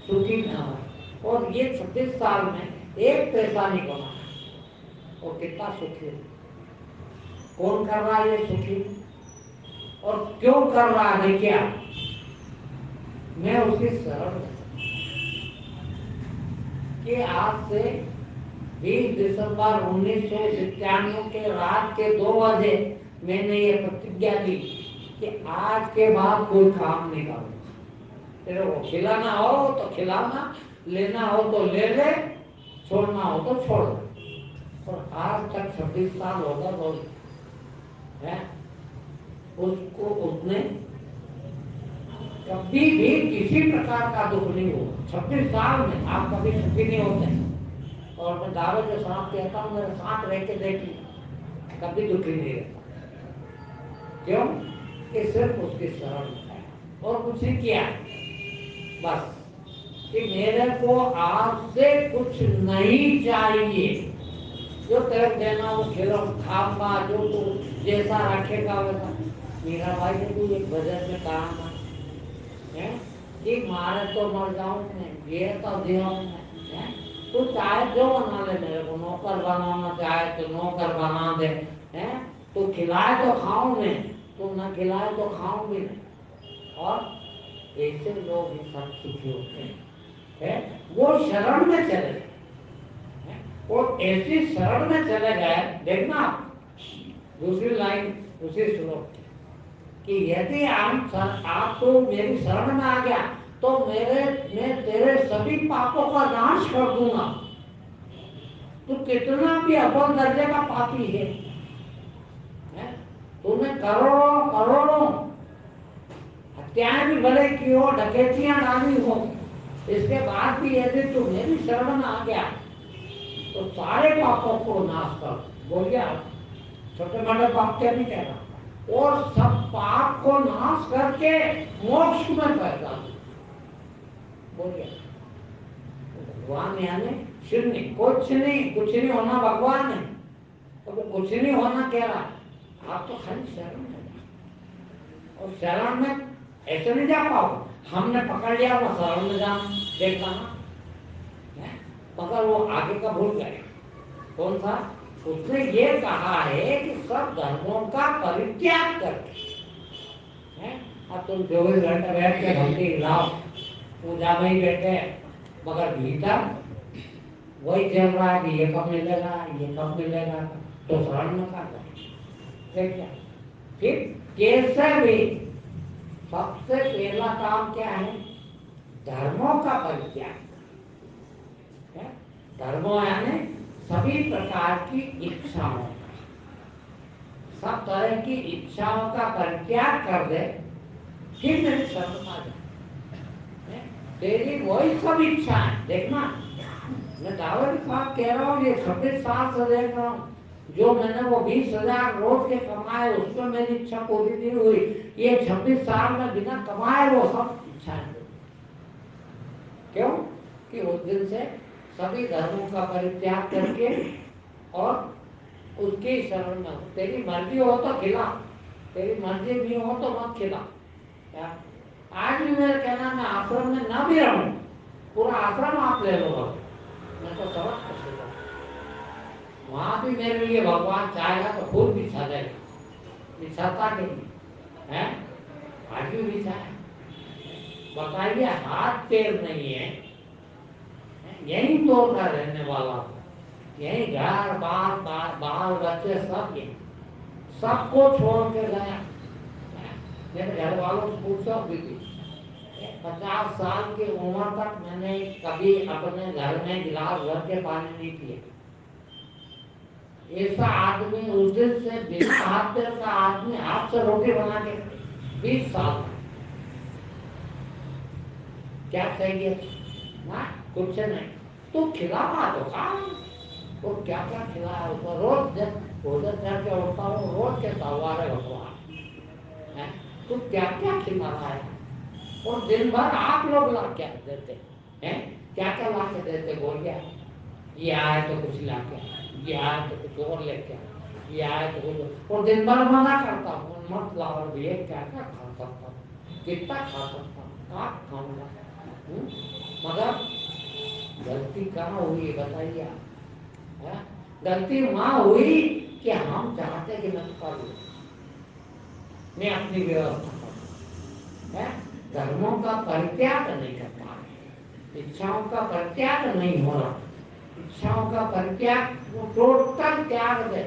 सुखी न हो। और ये 26 साल में एक पैसा नहीं कमा, और कितना सुखी। कौन कर रहा है ये सुखी? और क्यों कर रहा है क्या, मैं उसकी शरण कि आज से 20 दिसंबर 1997 के रात के 2 बजे मैंने ये प्रतिज्ञा दी कि आज के बाद कोई काम नहीं करूंगा। तेरे को खिलाना हो तो खिलाना, लेना हो तो ले ले, छोड़ना हो तो छोड़ दे। और आज तक 26 साल होगा बोल है, उसको उसने कभी भी किसी प्रकार का दुख नहीं हुआ। 26 साल में आप कभी सुखी नहीं होते। और मैं दावे के साथ कहता हूँ, मेरे साथ रह के देखिए, कभी दुखी नहीं रहता। क्यों कि सिर्फ उसकी शरण है और कुछ नहीं किया। बस कि मेरे को आपसे कुछ नहीं चाहिए, जो तेरे देना वो खिलो खाऊंगा, जो तू जैसा रखेगा वैसा। मीरा भाई ने तू एक भजन में कहा है कि मारे तो मर जाऊं मैं, ये तो जीवन है, तू चाहे जो बना ले, मेरे को नौकर बनाना चाहे तो नौकर बना दे, है तू खिलाए तो खाऊं मैं, तू न खिलाए तो खाऊं भी नहीं। और ऐसे लोग ही सब सुखी होते हैं, वो शरण में चले गए, और ऐसी शरण में चले गए। देखना दूसरी लाइन उसी श्लोक कि यदि आप तो मेरी शरण में आ गया तो मैं तेरे सभी पापों का नाश कर दूंगा। तू कितना भी अव्वल दर्जे का पापी है, तूने करोड़ों करोड़ों हत्याएं भी भले की हो, डकैतियां डाली हो, इसके बाद भी यदि तू मेरी शरण में आ गया तो सारे पापों को नाश कर। बोलिए छोटे मोटे पाप क्या नहीं कह रहा, और सब पाप को नाश करके मोक्ष में पैदा। बोलिए भगवान यानी शून्य, कुछ नहीं होना भगवान है, तो वो कुछ नहीं होना कह रहा। आप तो खाली शरण में, और शरण में ऐसे नहीं जा पाओ। हमने पकड़ लिया वो शरण में जा देखा ना, मगर वो आगे का भूल गए। कौन सा? उसने ये कहा है कि सब धर्मों का परित्याग करके, अब तुम 24 घंटे बैठ के भक्ति लाओ, पूजा में ही बैठे, मगर भीतर वही चल रहा है कि ये कब मिलेगा, ये कब मिलेगा, तो शरण में का देखिए। फिर कैसे भी सबसे पहला काम क्या है? धर्मों का परित्याग। धर्मों यानी सभी प्रकार की इच्छाओं का, सब तरह की इच्छाओं का परित्याग कर दे, फिर मेरी शरण आ जाए। तेरी वही सब इच्छा है। देखना मैं दावे के साथ कह रहा हूँ, ये 26 साल से देख रहा हूँ, जो मैंने वो 20,000 रोज के कमाए उसमें मेरी इच्छा पूरी नहीं हुई। ये 26 साल में बिना कमाए वो सब इच्छाएं। क्यों कि उस दिन से सभी धर्मों का परित्याग करके और उसके शरण में। तेरी मर्जी हो तो खिला, तेरी मर्जी नहीं हो तो मत खिला। क्या आज भी मेरा कहना, मैं आश्रम में ना भी रहूं, पूरा आश्रम आप ले लो, मैं तो समझ सकता, वहां भी मेरे लिए भगवान चाहेगा तो खुद बिछा देगा, बिछाता नहीं है, आज भी बिछाए। बताइए हाथ पैर नहीं है, यही तोड़कर रहने वाला, यही घर बार बाल बच्चे सब ये सबको छोड़ के गया। मेरे घर वालों से पूछो भी 50 साल की उम्र तक मैंने कभी अपने घर में गिलास भर के पानी नहीं पिया। ऐसा आदमी उस दिन से बिना हाथ पैर का आदमी हाथ से रोटी बना के 20 साल क्या चाहिए ना, कुछ नहीं। तो खिलावा तो काम, वो क्या क्या खिलाया उसको। रोज जब भोजन करके उठता हूँ, रोज के सवारे भगवान है, तो क्या क्या खिला रहा है। और दिन भर आप लोग ला क्या देते हैं, क्या क्या ला के देते? बोल गया ये आए तो कुछ ला के, ये आए तो कुछ और लेके, ये आए तो कुछ, और दिन भर मना करता हूँ मत लाओ भैया, क्या क्या खा सकता हूँ, कितना खा सकता हूँ, क्या खाऊंगा। मगर गलती कहाँ हुई बताइए आप? गलती वहां हुई कि हम चाहते कि मैं कर लूं, मैं अपनी व्यवस्था करूं, है? धर्मों का परित्याग नहीं कर पा रहे, इच्छाओं का परित्याग नहीं हो रहा, इच्छाओं का परित्याग, वो टोटल त्याग दे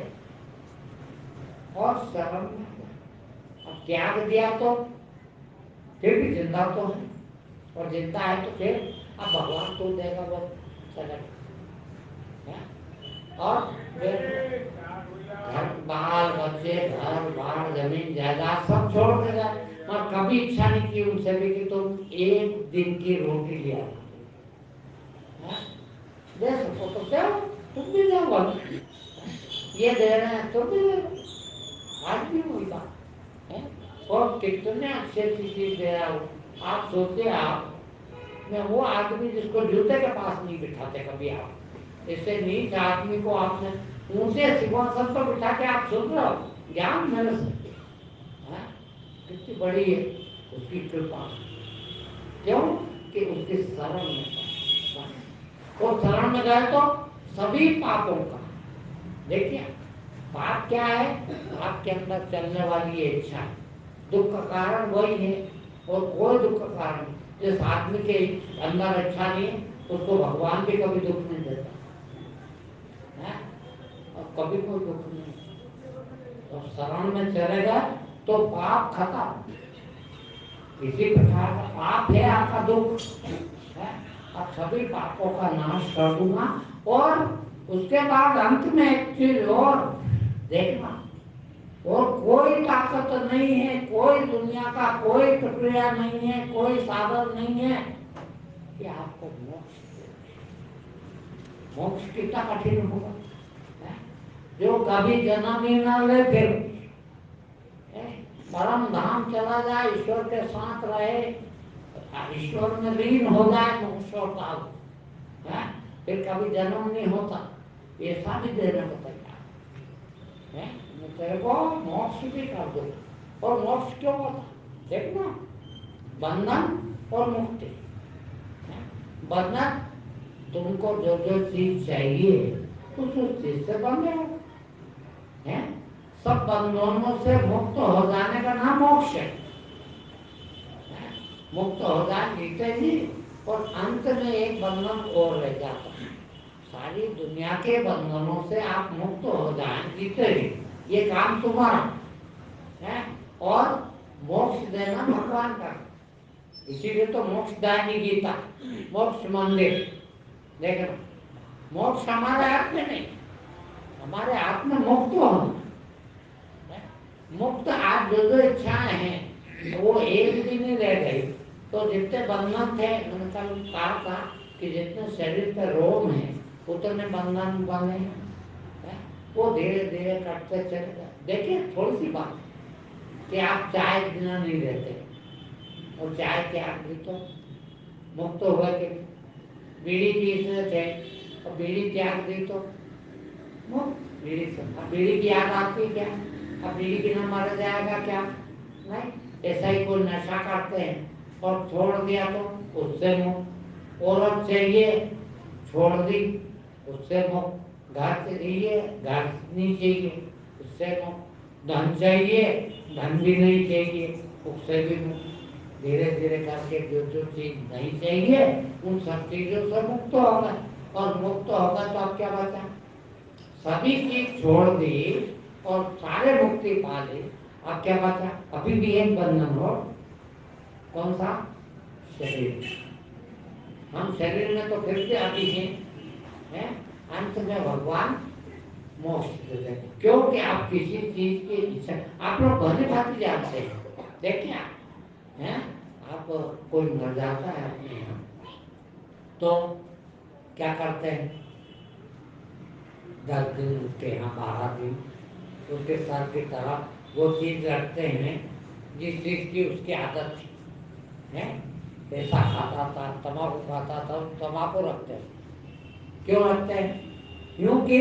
और शरण में हो। अब त्याग दिया तो फिर भी जिंदा तो है, और जिंदा है तो फिर अब भगवान तो देगा, वो चलेगा। और घर बाल बच्चे घर बार जमीन जायदाद सब छोड़ के गए, और कभी इच्छा नहीं की उनसे भी कि तुम एक दिन की रोटी ले आओ, दे सको तो दो, तुम भी दो, ये दे रहे हैं तुम भी दे दो। आज भी वही बात है। और कितने अच्छे अच्छी चीज दे रहा हूँ, आप सोचते आप मैं वो आदमी जिसको जूते के पास नहीं बिठाते कभी आप, इससे नीच आदमी को आपने ऊंचे सिंहासन पर बिठा के आप सुन रहे हो ज्ञान मिल सकते, कितनी बड़ी है उसकी कृपा। क्यों कि उसके शरण में, वो शरण में गए तो सभी पापों का, देखिए पाप क्या है, पाप के अंदर चलने वाली है इच्छा, दुख का कारण वही है, और कोई दुख का कारण जिस आदमी के अंदर इच्छा नहीं है उसको भगवान भी कभी दुख नहीं देता है, और कभी कोई दुख नहीं। तो शरण में चलेगा तो पाप खत्म। इसी प्रकार का पाप है आपका दुख है, अब सभी पापों का नाश कर दूंगा। और उसके बाद अंत में एक चीज और देखना, और कोई ताकत नहीं है, कोई दुनिया का कोई प्रक्रिया नहीं है, कोई साधन नहीं है कि आपको मोक्ष दे। मोक्ष कितना कठिन होगा, जो कभी जन्म ही न ले, फिर परम धाम चला जाए, ईश्वर के साथ रहे, ईश्वर में लीन हो जाए, मोक्ष है, फिर कभी जन्म नहीं होता, ऐसा भी देने को तैयार है, मैं तेरे को मोक्ष भी कर दो। और मोक्ष क्यों होता, देखना बंधन और मुक्ति। बंधन, तुमको जो जो चीज चाहिए उस चीज से बंधे हो, है? सब बंधनों से मुक्त हो जाने का नाम मोक्ष है। मुक्त हो जाए जीते ही, और अंत में एक बंधन और रह जाता है, सारी दुनिया के बंधनों से आप मुक्त हो जाए जीते ही, ये काम तुम्हारा है। और मोक्ष देना भगवान का, इसीलिए तो मोक्षदायिनी गीता, मोक्ष मंदिर, देखना मोक्ष हमारे हाथ में नहीं, हमारे हाथ में मुक्त होना। मुक्त आज जो जो इच्छाएं हैं वो एक दिन ही रह गई, तो जितने बंधन थे, मैंने कल कहा था कि जितने शरीर पे रोम है उतने बंधन बने, वो धीरे धीरे कटते चले गए। देखिए थोड़ी सी बात कि आप चाय बिना नहीं रहते, और चाय त्याग दी तो मुक्त हो गए, बीड़ी पीते थे और बीड़ी त्याग दी तो मुक्त। बीड़ी से अब बीड़ी की याद आती क्या, अब बीड़ी बिना मारा जाएगा क्या, नहीं। ऐसा ही कोई नशा करते हैं और छोड़ दिया तो उससे मुक्त, औरत चाहिए छोड़ दी उससे मुक्त, घर चाहिए घर नहीं चाहिए उससे मुक्त, धन चाहिए धन भी नहीं चाहिए उससे भी मुक्त। धीरे धीरे करके जो जो चीज नहीं चाहिए उन सब चीजों से मुक्त हो गए, और मुक्त होगा तो अब क्या बचा, सभी चीज छोड़ दी और सारे मुक्ति पा ली, अब क्या बचा, अभी भी एक बंधन हो, कौन सा, शरीर। हम शरीर में तो फिर भी अभी हैं, अंत में भगवान मोक्ष दे देंगे, क्योंकि आप किसी चीज की इच्छा, आप लोग भली भांति जानते हैं, देखिए आप हैं, आप कोई मर जाता है अपने यहाँ तो क्या करते हैं, 10 दिन उसके यहाँ 12 दिन उसके सर की तरफ वो चीज रखते हैं जिस चीज की उसकी आदत थी, है? पैसा खाता था, तम्बाकू खाता था, तम्बाकू रखते हैं। क्यों रखते हैं, क्योंकि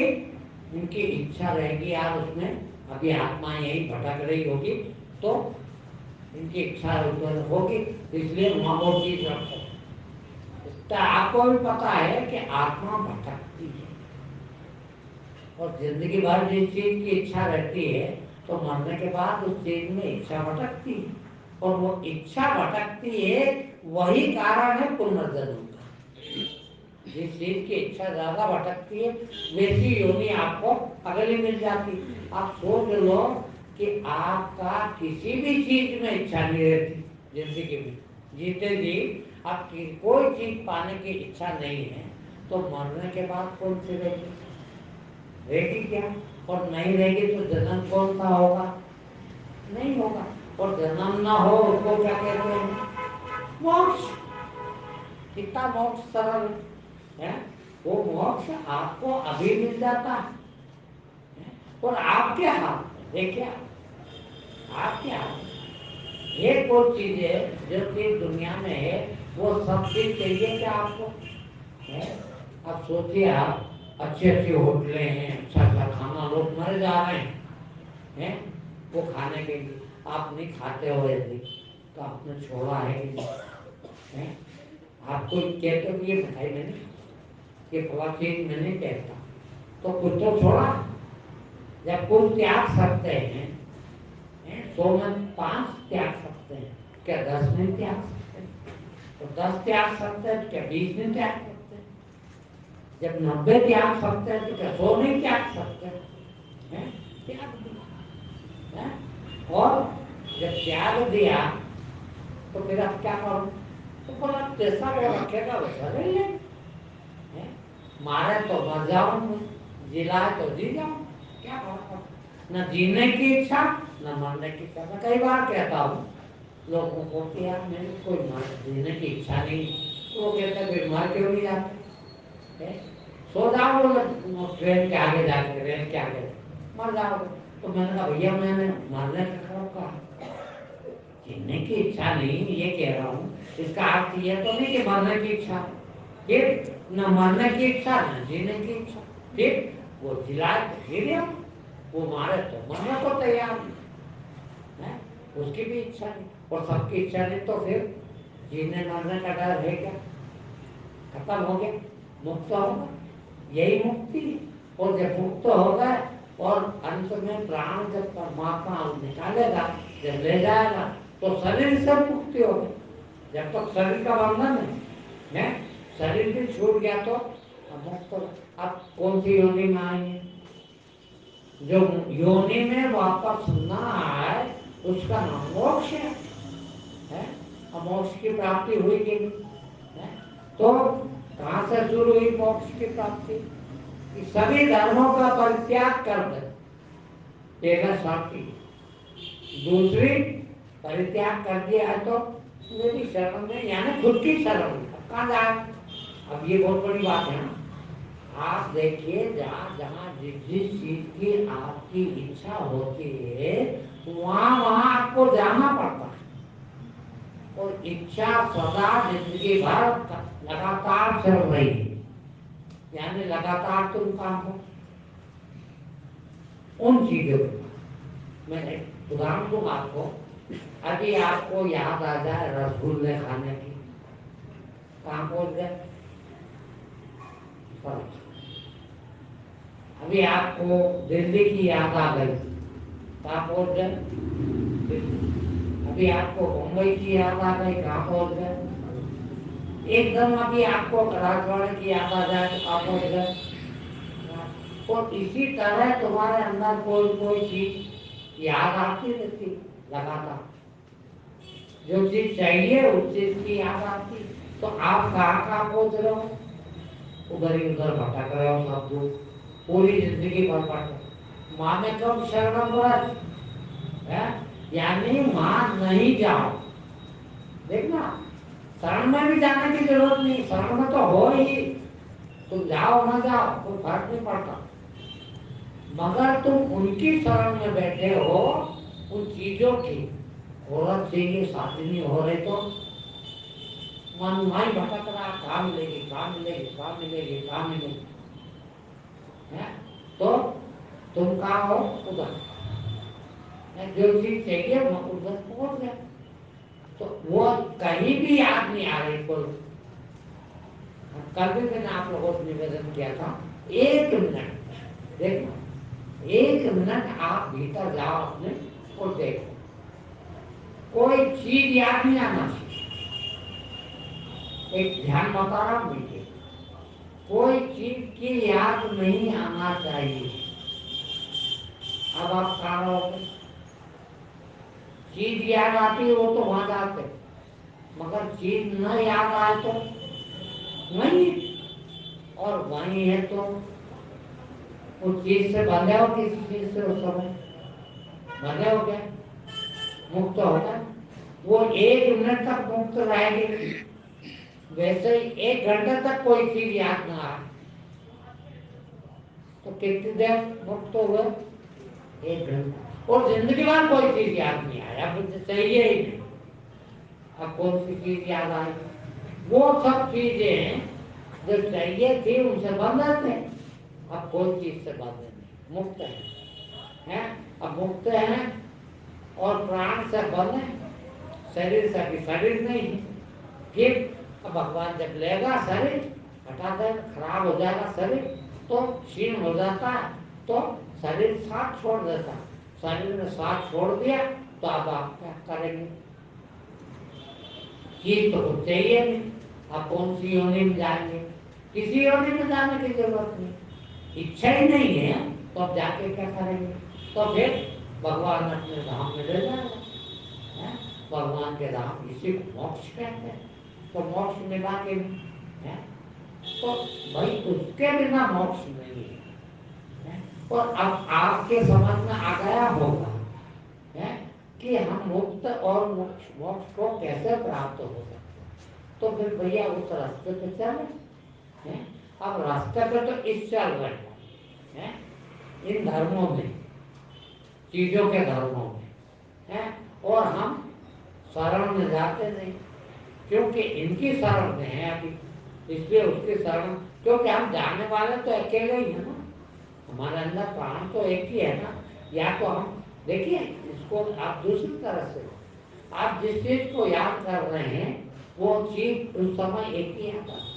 उनकी इच्छा रहेगी यार उसमें अभी आत्मा यही भटक रही होगी, तो इनकी इच्छा होगी, इसलिए वहां वो चीज रखते हैं। तो आपको भी पता है कि आत्मा भटकती है, और जिंदगी भर जिस चीज की इच्छा रहती है तो मरने के बाद उस चीज में इच्छा भटकती है, और वो इच्छा भटकती है, वही कारण है पुनर्जन्म का। जिस चीज की इच्छा ज्यादा भटकती है वैसी योनि आपको अगली मिल जाती। आप सोच लो कि आपका किसी भी चीज में इच्छा नहीं रहती जिंदगी में, जीते जी आपकी कोई चीज पाने की इच्छा नहीं है, तो मरने के बाद कौन सी रहेगी? रहेगी क्या? और नहीं रहेगी तो जन्म कौन सा होगा? नहीं होगा। और जन्म ना हो उसको क्या कहते हैं? मोक्ष। कितना मोक्ष सरल है। वो मोक्ष आपको अभी मिल जाता है, और आपके हाथ में। देखिए आपके हाथ में एक वो चीज है जो चीज दुनिया में है, वो सब चीज चाहिए क्या आपको? है? अब सोचिए, आप अच्छी अच्छी होटलें हैं, अच्छा अच्छा खाना, लोग मर जा रहे हैं, वो खाने के लिए आप नहीं खाते हो, यदि तो आपने छोड़ा है कि नहीं? है? आपको कहते हो ये मिठाई में नहीं, ये फला चीज में नहीं कहता, तो कुछ तो छोड़ा। जब कुछ त्याग सकते हैं, 100 में 5 त्याग सकते हैं, क्या 10 में त्याग सकते हैं? तो 10 त्याग सकते हैं, क्या 20 में त्याग सकते हैं? जब 90 त्याग सकते हैं, तो क्या 100 नहीं त्याग सकते हैं? त्याग दिया है? और जब त्याग दिया तो फिर आप क्या करो? तो बोला जैसा वो रखेगा वैसा ले ले, मारे तो मर जाऊंगा, जिलाए तो जी जाऊं, क्या करो? न जीने की इच्छा न मरने की इच्छा। मैं कई बार कहता हूँ लोगों को कि यार मेरे कोई जीने की इच्छा नहीं, तो वो कहते हैं फिर मर क्यों नहीं जाते? सो जाओ ट्रेन के आगे जाके, ट्रेन के आगे मर जाओगे। तो मैंने कहा भैया मैंने मरने का कब कहा? जीने की इच्छा नहीं ये कह रहा हूँ। इसका अर्थ ये तो नहीं कि मरने की इच्छा, फिर न मरने की इच्छा न जीने की इच्छा, फिर वो जिलाए तो जी गया, वो मारे तो मरने को तैयार है, उसकी भी इच्छा नहीं, और सबकी इच्छा नहीं, तो फिर जीने मरने का डर है क्या? खत्म हो गया, मुक्त हो गया, यही मुक्ति है। और जब मुक्त हो गए और अंत में प्राण जब परमात्मा निकालेगा, जब ले जाएगा, तो शरीर से मुक्ति होगी। जब तक शरीर का बंधन है, शरीर भी छूट गया तो मुक्त हो। अब कौन सी योनि में आएंगे? जो योनि में वापस ना आए उसका नाम मोक्ष है? अब मोक्ष की प्राप्ति हुई कि नहीं? है? तो कहां से शुरू हुई मोक्ष की प्राप्ति? कि सभी धर्मों का परित्याग कर दे, पहला शर्त। दूसरी, परित्याग कर दिया है तो मेरी शरण में, यानी खुद की शरण में। अब कहाँ जाए? अब ये बहुत बड़ी बात है ना। आप देखिए, जहाँ जहाँ जिस जिस चीज की आपकी इच्छा होती है वहाँ वहाँ आपको जाना पड़ता है, और इच्छा सदा जिंदगी भर लगातार चल रही है, यानी लगातार तुम काम हो उन चीजों के। मैं एक उदाहरण दूंगा आपको। अभी आपको याद आ जाए रसगुल्ले खाने की, कहाँ पहुंच गए? अभी आपको दिल्ली की याद आ गई, कहाँ पहुंच गए? अभी आपको मुंबई की याद आ गई, कहाँ पहुंच गए? एकदम अभी आपको राजवाड़े की याद आ जाए तो कहाँ पहुंच गए? और इसी तरह तुम्हारे अंदर कोई कोई चीज याद आती रहती लगातार। जो चीज चाहिए उस चीज की याद आती, तो आप कहाँ कहाँ पहुंच रहे हो? उधर ही उधर भटक रहे हो सब दूर, पूरी जिंदगी भर भटक। माँ में कब शरणम व्रत है, यानी वहां नहीं जाओ। देखना, शरण में भी जाने की जरूरत नहीं, शरण में तो हो ही, तुम जाओ ना जाओ कोई फर्क नहीं पड़ता, मगर तुम उनकी शरण में बैठे हो, उन चीजों की। औरत चाहिए, शादी नहीं हो रही तो मन वहीं भटक रहा, कहाँ मिलेगी, कहाँ मिलेगी, कहाँ मिलेगी, कहाँ मिलेगी, है? तो तुम कहाँ हो? उधर। जो चीज चाहिए वो उधर पहुंच गया, तो वो कहीं भी याद नहीं आ रही कोई। कल भी मैंने आप लोगों से निवेदन किया था, 1 मिनट देखो, एक मिनट आप भीतर जाओ अपने और देखो, कोई चीज याद नहीं आना चाहिए। एक ध्यान बता रहा हूं, देखिए, कोई चीज की याद नहीं आना चाहिए। अब आप कहाँ रहोगे? चीज याद आती है वो तो वहां जाते, मगर चीज न याद आए तो नहीं, और वही है तो उस चीज से बंधे हो, किसी चीज से उस समय बंधे हो गए, मुक्त हो गए। वो एक मिनट तक मुक्त रहेगी, वैसे ही एक घंटे तक कोई चीज याद ना आए तो कितनी देर मुक्त हो गए? एक घंटा। और जिंदगी भर कोई चीज याद नहीं आया, अब मुझे चाहिए ही नहीं। अब कौन सी चीज याद आई? वो सब चीजें जो चाहिए थी उनसे बंधे थे, अब कोई चीज से बंधे नहीं, मुक्त है? अब मुक्त है और प्राण से बंधे, शरीर से भी शरीर नहीं है। फिर अब भगवान जब लेगा शरीर, हटा देगा, खराब हो जाएगा शरीर, तो क्षीण हो जाता है, तो शरीर साथ छोड़ देता है। शरीर ने साथ छोड़ दिया तो अब आप क्या करेंगे? चीज तो कुछ चाहिए नहीं, आप कौन सी योनि में जाएंगे? किसी योनि में जाने की जरूरत नहीं, इच्छा ही नहीं है तो अब जाके क्या करेंगे? तो फिर भगवान अपने धाम में ले जाएगा। भगवान के धाम, इसी को मोक्ष कहते हैं। तो मोक्ष मिला के है, तो भाई उसके बिना मोक्ष नहीं है? और अब आपके समझ में आ गया होगा है कि हम मुक्त और मोक्ष मोक्ष को कैसे प्राप्त हो सकते हैं। तो फिर भैया उस रास्ते पे चले हैं। अब रास्ते पे तो इस चल रहे हैं इन धर्मों में, चीजों के धर्मों में है, और हम शरण में जाते नहीं, क्योंकि इनकी शरण में है अभी, इसलिए उसकी शरण, क्योंकि हम जाने वाले तो अकेले ही है ना, हमारे अंदर प्राण तो एक ही है ना। या तो हम देखिए इसको आप दूसरी तरह से, आप जिस चीज को याद कर रहे हैं वो चीज उस समय एक ही याद आती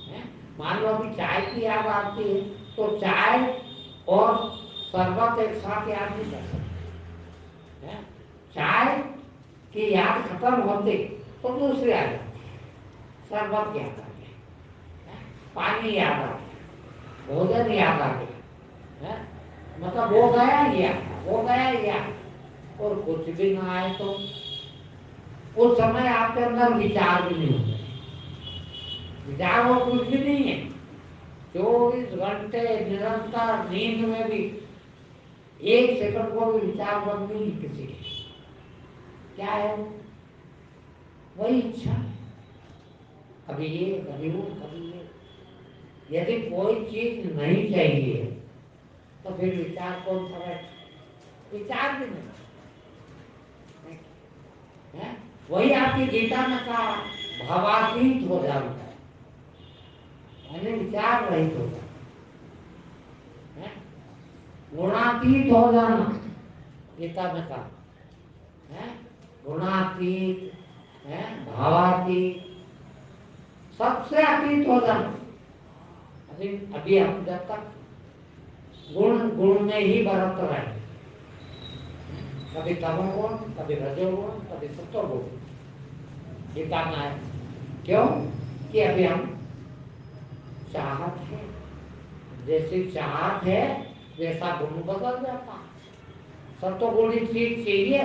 है। मान लो अभी चाय की याद आती है तो चाय और शरबत एक साथ याद नहीं कर सकते। चाय की याद खत्म होती तो दूसरी याद आती है, शरबत याद आ गया, पानी याद आ गया, भोजन याद आ गया, मतलब वो गया या वो गया या, और कुछ भी ना आए तो उस समय आपके अंदर विचार भी नहीं होते, विचार और कुछ भी नहीं है। 24 घंटे निरंतर नींद में भी एक सेकंड को भी विचार बंद नहीं किसी के। क्या है वही इच्छा, कभी ये कभी वो कभी ये। यदि कोई चीज नहीं चाहिए तो फिर विचार कौन सा? विचार भी नहीं है। वही आपकी गीता में कहा, भावातीत हो जाना, यानी विचार रहित हो जाना, गुणातीत हो जाना। गीता में कहा है गुणातीत है, भावातीत, सबसे अतीत हो जाना। अभी अभी हम जब तक गुण गुण में ही बरत रहे, कभी तमोगुण, कभी रजोगुण, कभी सत्वगुण, गीता में है। क्यों? कि अभी हम चाहत है, जैसी चाहत है वैसा गुण बदल जाता। सत्वगुणी चीज चाहिए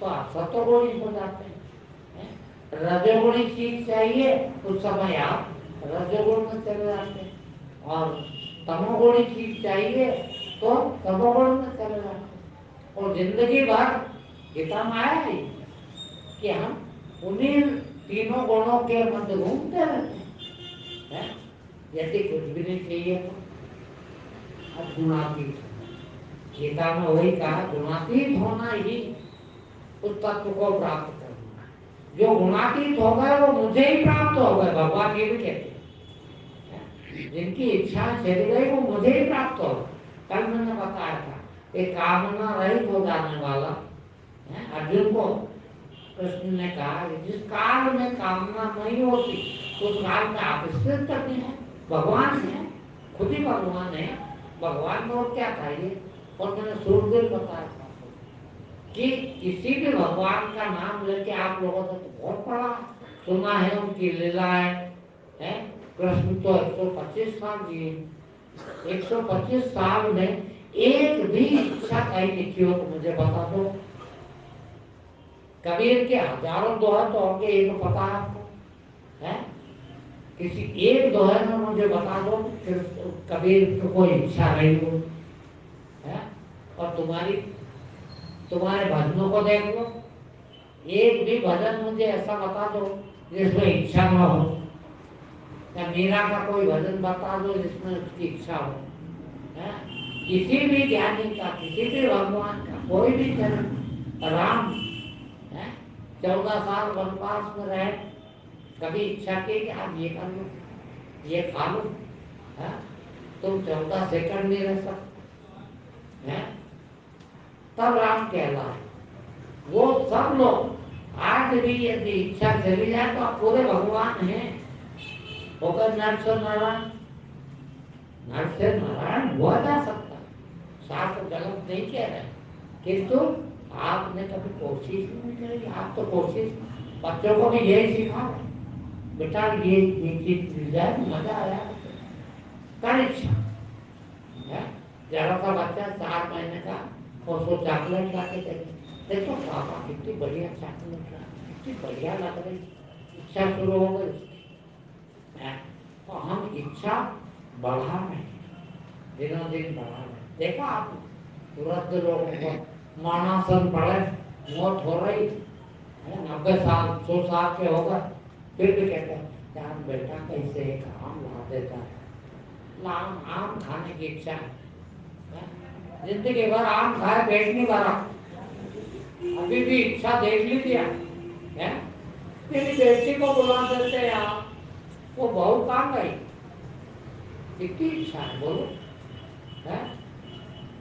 तो आप सत्वगुणी हो जाते हैं, रजोगुणी चीज चाहिए उस समय आप रजोगुण में चले जाते हैं, और तमोगुणी चीज चाहिए तो तमोगुण में चले जाते हैं। और जिंदगी भर गीता में आया है कि हम उन्हीं तीनों गुणों के मध्य घूमते रहते हैं। यदि कुछ भी नहीं चाहिए तो अब गुणातीत, गीता में वही कहा, गुणातीत होना ही उस तत्व को प्राप्त करना है। जो गुणातीत हो गए वो मुझे ही प्राप्त हो गए, भगवान ये भी कहते हैं। जिनकी इच्छा चली गई वो मुझे ही प्राप्त हो गए। कल मैंने बताया था एक कामना रहित हो जाने वाला अर्जुन को कृष्ण ने कहा, जिस काल में कामना नहीं होती उस काल में आप स्थित करते हैं, भगवान है, खुद ही भगवान है, भगवान को क्या चाहिए? और मैंने सूर्यदेव बताया था कि किसी भी भगवान का नाम लेके आप लोगों ने तो बहुत बड़ा सुना है, उनकी लीलाएं है। कृष्ण तो 125 साल जिए, 125 साल में एक भी इच्छा कहीं लिखी हो तो मुझे बता दो। कबीर के हजारों दोहे तो होंगे, एक पता है आपको है? किसी एक दोहे में मुझे बता दो कि कबीर को कोई इच्छा नहीं हो है। और तुम्हारे भजनों को देख लो, एक भी भजन मुझे ऐसा बता दो जिसमें इच्छा ना हो, या मीरा का कोई भजन बता दो जिसमें उसकी इच्छा हो है? किसी भी ज्ञानी का, किसी भी भगवान का कोई भी जन्म, राम है 14 साल वनवास में रहे, कभी इच्छा की कि आप ये कर लो, ये खा लो है? तुम 14 सेकंड नहीं रह सकते हैं, तब राम कहलाए। वो सब लोग आज भी यदि इच्छा चली जाए तो आप पूरे भगवान हैं। होकर नर नारायण, नर से नारायण हुआ जा सकता है, शास्त्र गलत नहीं कह रहे, किंतु आपने कभी कोशिश ही नहीं करी। आप तो कोशिश, बच्चों को भी यही सिखाओ, बेटा ये चीज मिल जाए मजा आया कर इच्छा है। जरा सा बच्चा 4 महीने का, उसको चॉकलेट ला के देते, देखो पापा कितनी बढ़िया चॉकलेट ला, कितनी बढ़िया लग रही, इच्छा शुरू हो गई उसकी है। तो हम इच्छा बढ़ा रहे हैं, दिनों दिन बढ़ा रहे हैं। देखा आप वृद्ध लोगों को, मरणासन पड़े, मौत हो रही है, 90 साल 100 साल के हो गए, फिर भी कहते हैं यार बेटा कैसे एक आम ला देता है, आम खाने की इच्छा है। जिंदगी भर आम खाए पेट नहीं भरा, अभी भी इच्छा देख लीजिए है। तेरी बेटी को बुला देते यार, वो बहुत काम गई, कितनी इच्छा है बोलो है?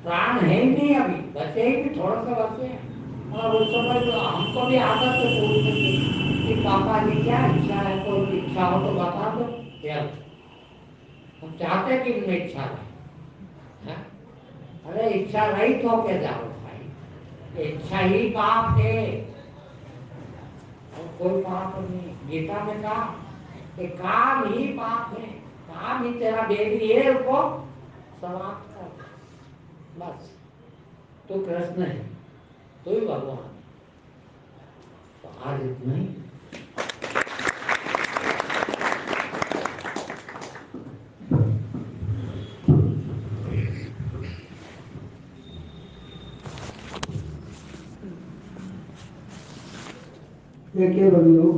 प्राण है ही नहीं, अभी बचे ही नहीं, थोड़ा सा बचे हैं। और उस समय तो हमको भी आदत है पूछने की कि पापा जी क्या इच्छा है, कोई इच्छा हो तो बता दो यार। हम चाहते हैं कि इनमें इच्छा रहे है? अरे इच्छा रही तो क्या जाओ भाई, इच्छा ही पाप है और कोई पाप नहीं। गीता में कहा कि काम ही पाप है, काम ही तेरा बेबी है, उसको समाप्त कर बस। तो कृष्ण है, तो ही भगवान। तो आज इतना ही। देखिए बंधु,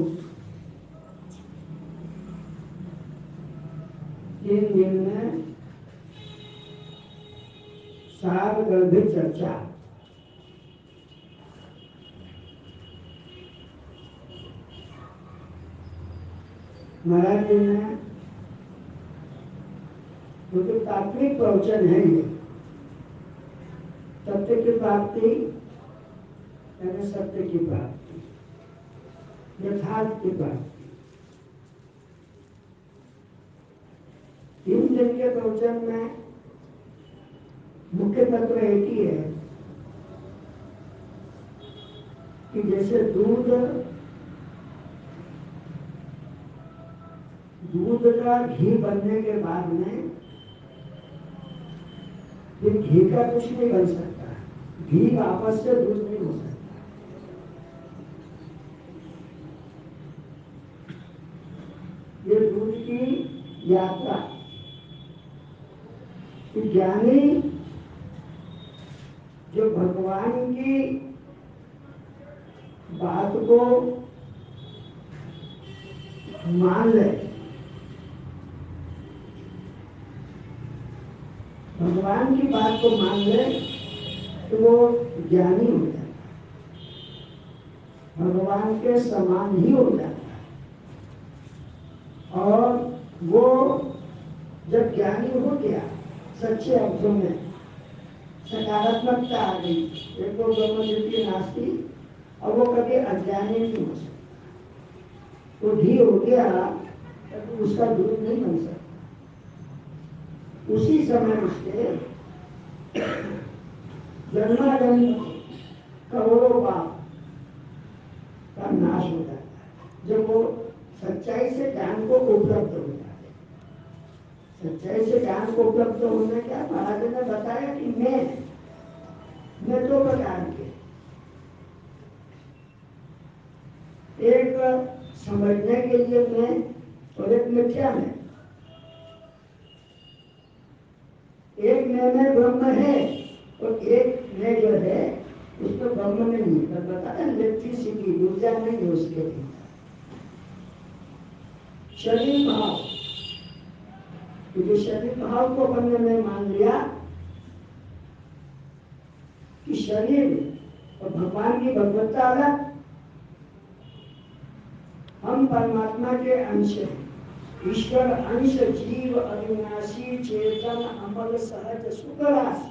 3 दिन में सार गर्भित चर्चा, महाराज जी ने वो जो तात्विक प्रवचन है, ये सत्य की प्राप्ति यानी सत्य की प्राप्ति, यथार्थ की प्राप्ति। 3 दिन के प्रवचन में मुख्य तत्व एक ही है कि जैसे दूध का घी बनने के बाद में फिर घी का कुछ नहीं बन सकता, घी वापस से दूध नहीं हो सकता। ये दूध की यात्रा, ज्ञानी जो भगवान की बात को मान ले, भगवान की बात को मान ले तो वो ज्ञानी हो जाता है, भगवान के समान ही हो जाता है। और वो जब ज्ञानी हो गया, सच्चे अर्थों में सकारात्मकता आ गई, एक तो ब्रह्म नास्ती, और वो कभी अज्ञानी नहीं हो सकता। तो घी हो गया तो उसका दूध नहीं बन सकता, उसी समय उसके जन्माजन्म करोड़ों पाप का नाश हो जाता है जब वो सच्चाई से ज्ञान को उपलब्ध हो जाते हैं। सच्चाई से ज्ञान को उपलब्ध होने क्या महाराज ने बताया कि मैं दो प्रकार के, एक समझने के लिए मैं और एक मिथ्या में। एक में ब्रह्म है और एक में जो है उसमें ब्रह्म नहीं है। पर बता है इलेक्ट्रिसिटी ऊर्जा नहीं है उसके लिए। शरीर भाव, क्योंकि शरीर भाव को अपन ने मान लिया कि शरीर और भगवान की भगवत्ता अलग, हम परमात्मा के अंश हैं। ईश्वर अंश जीव अविनाशी चेतन अमल सहज सुखरास।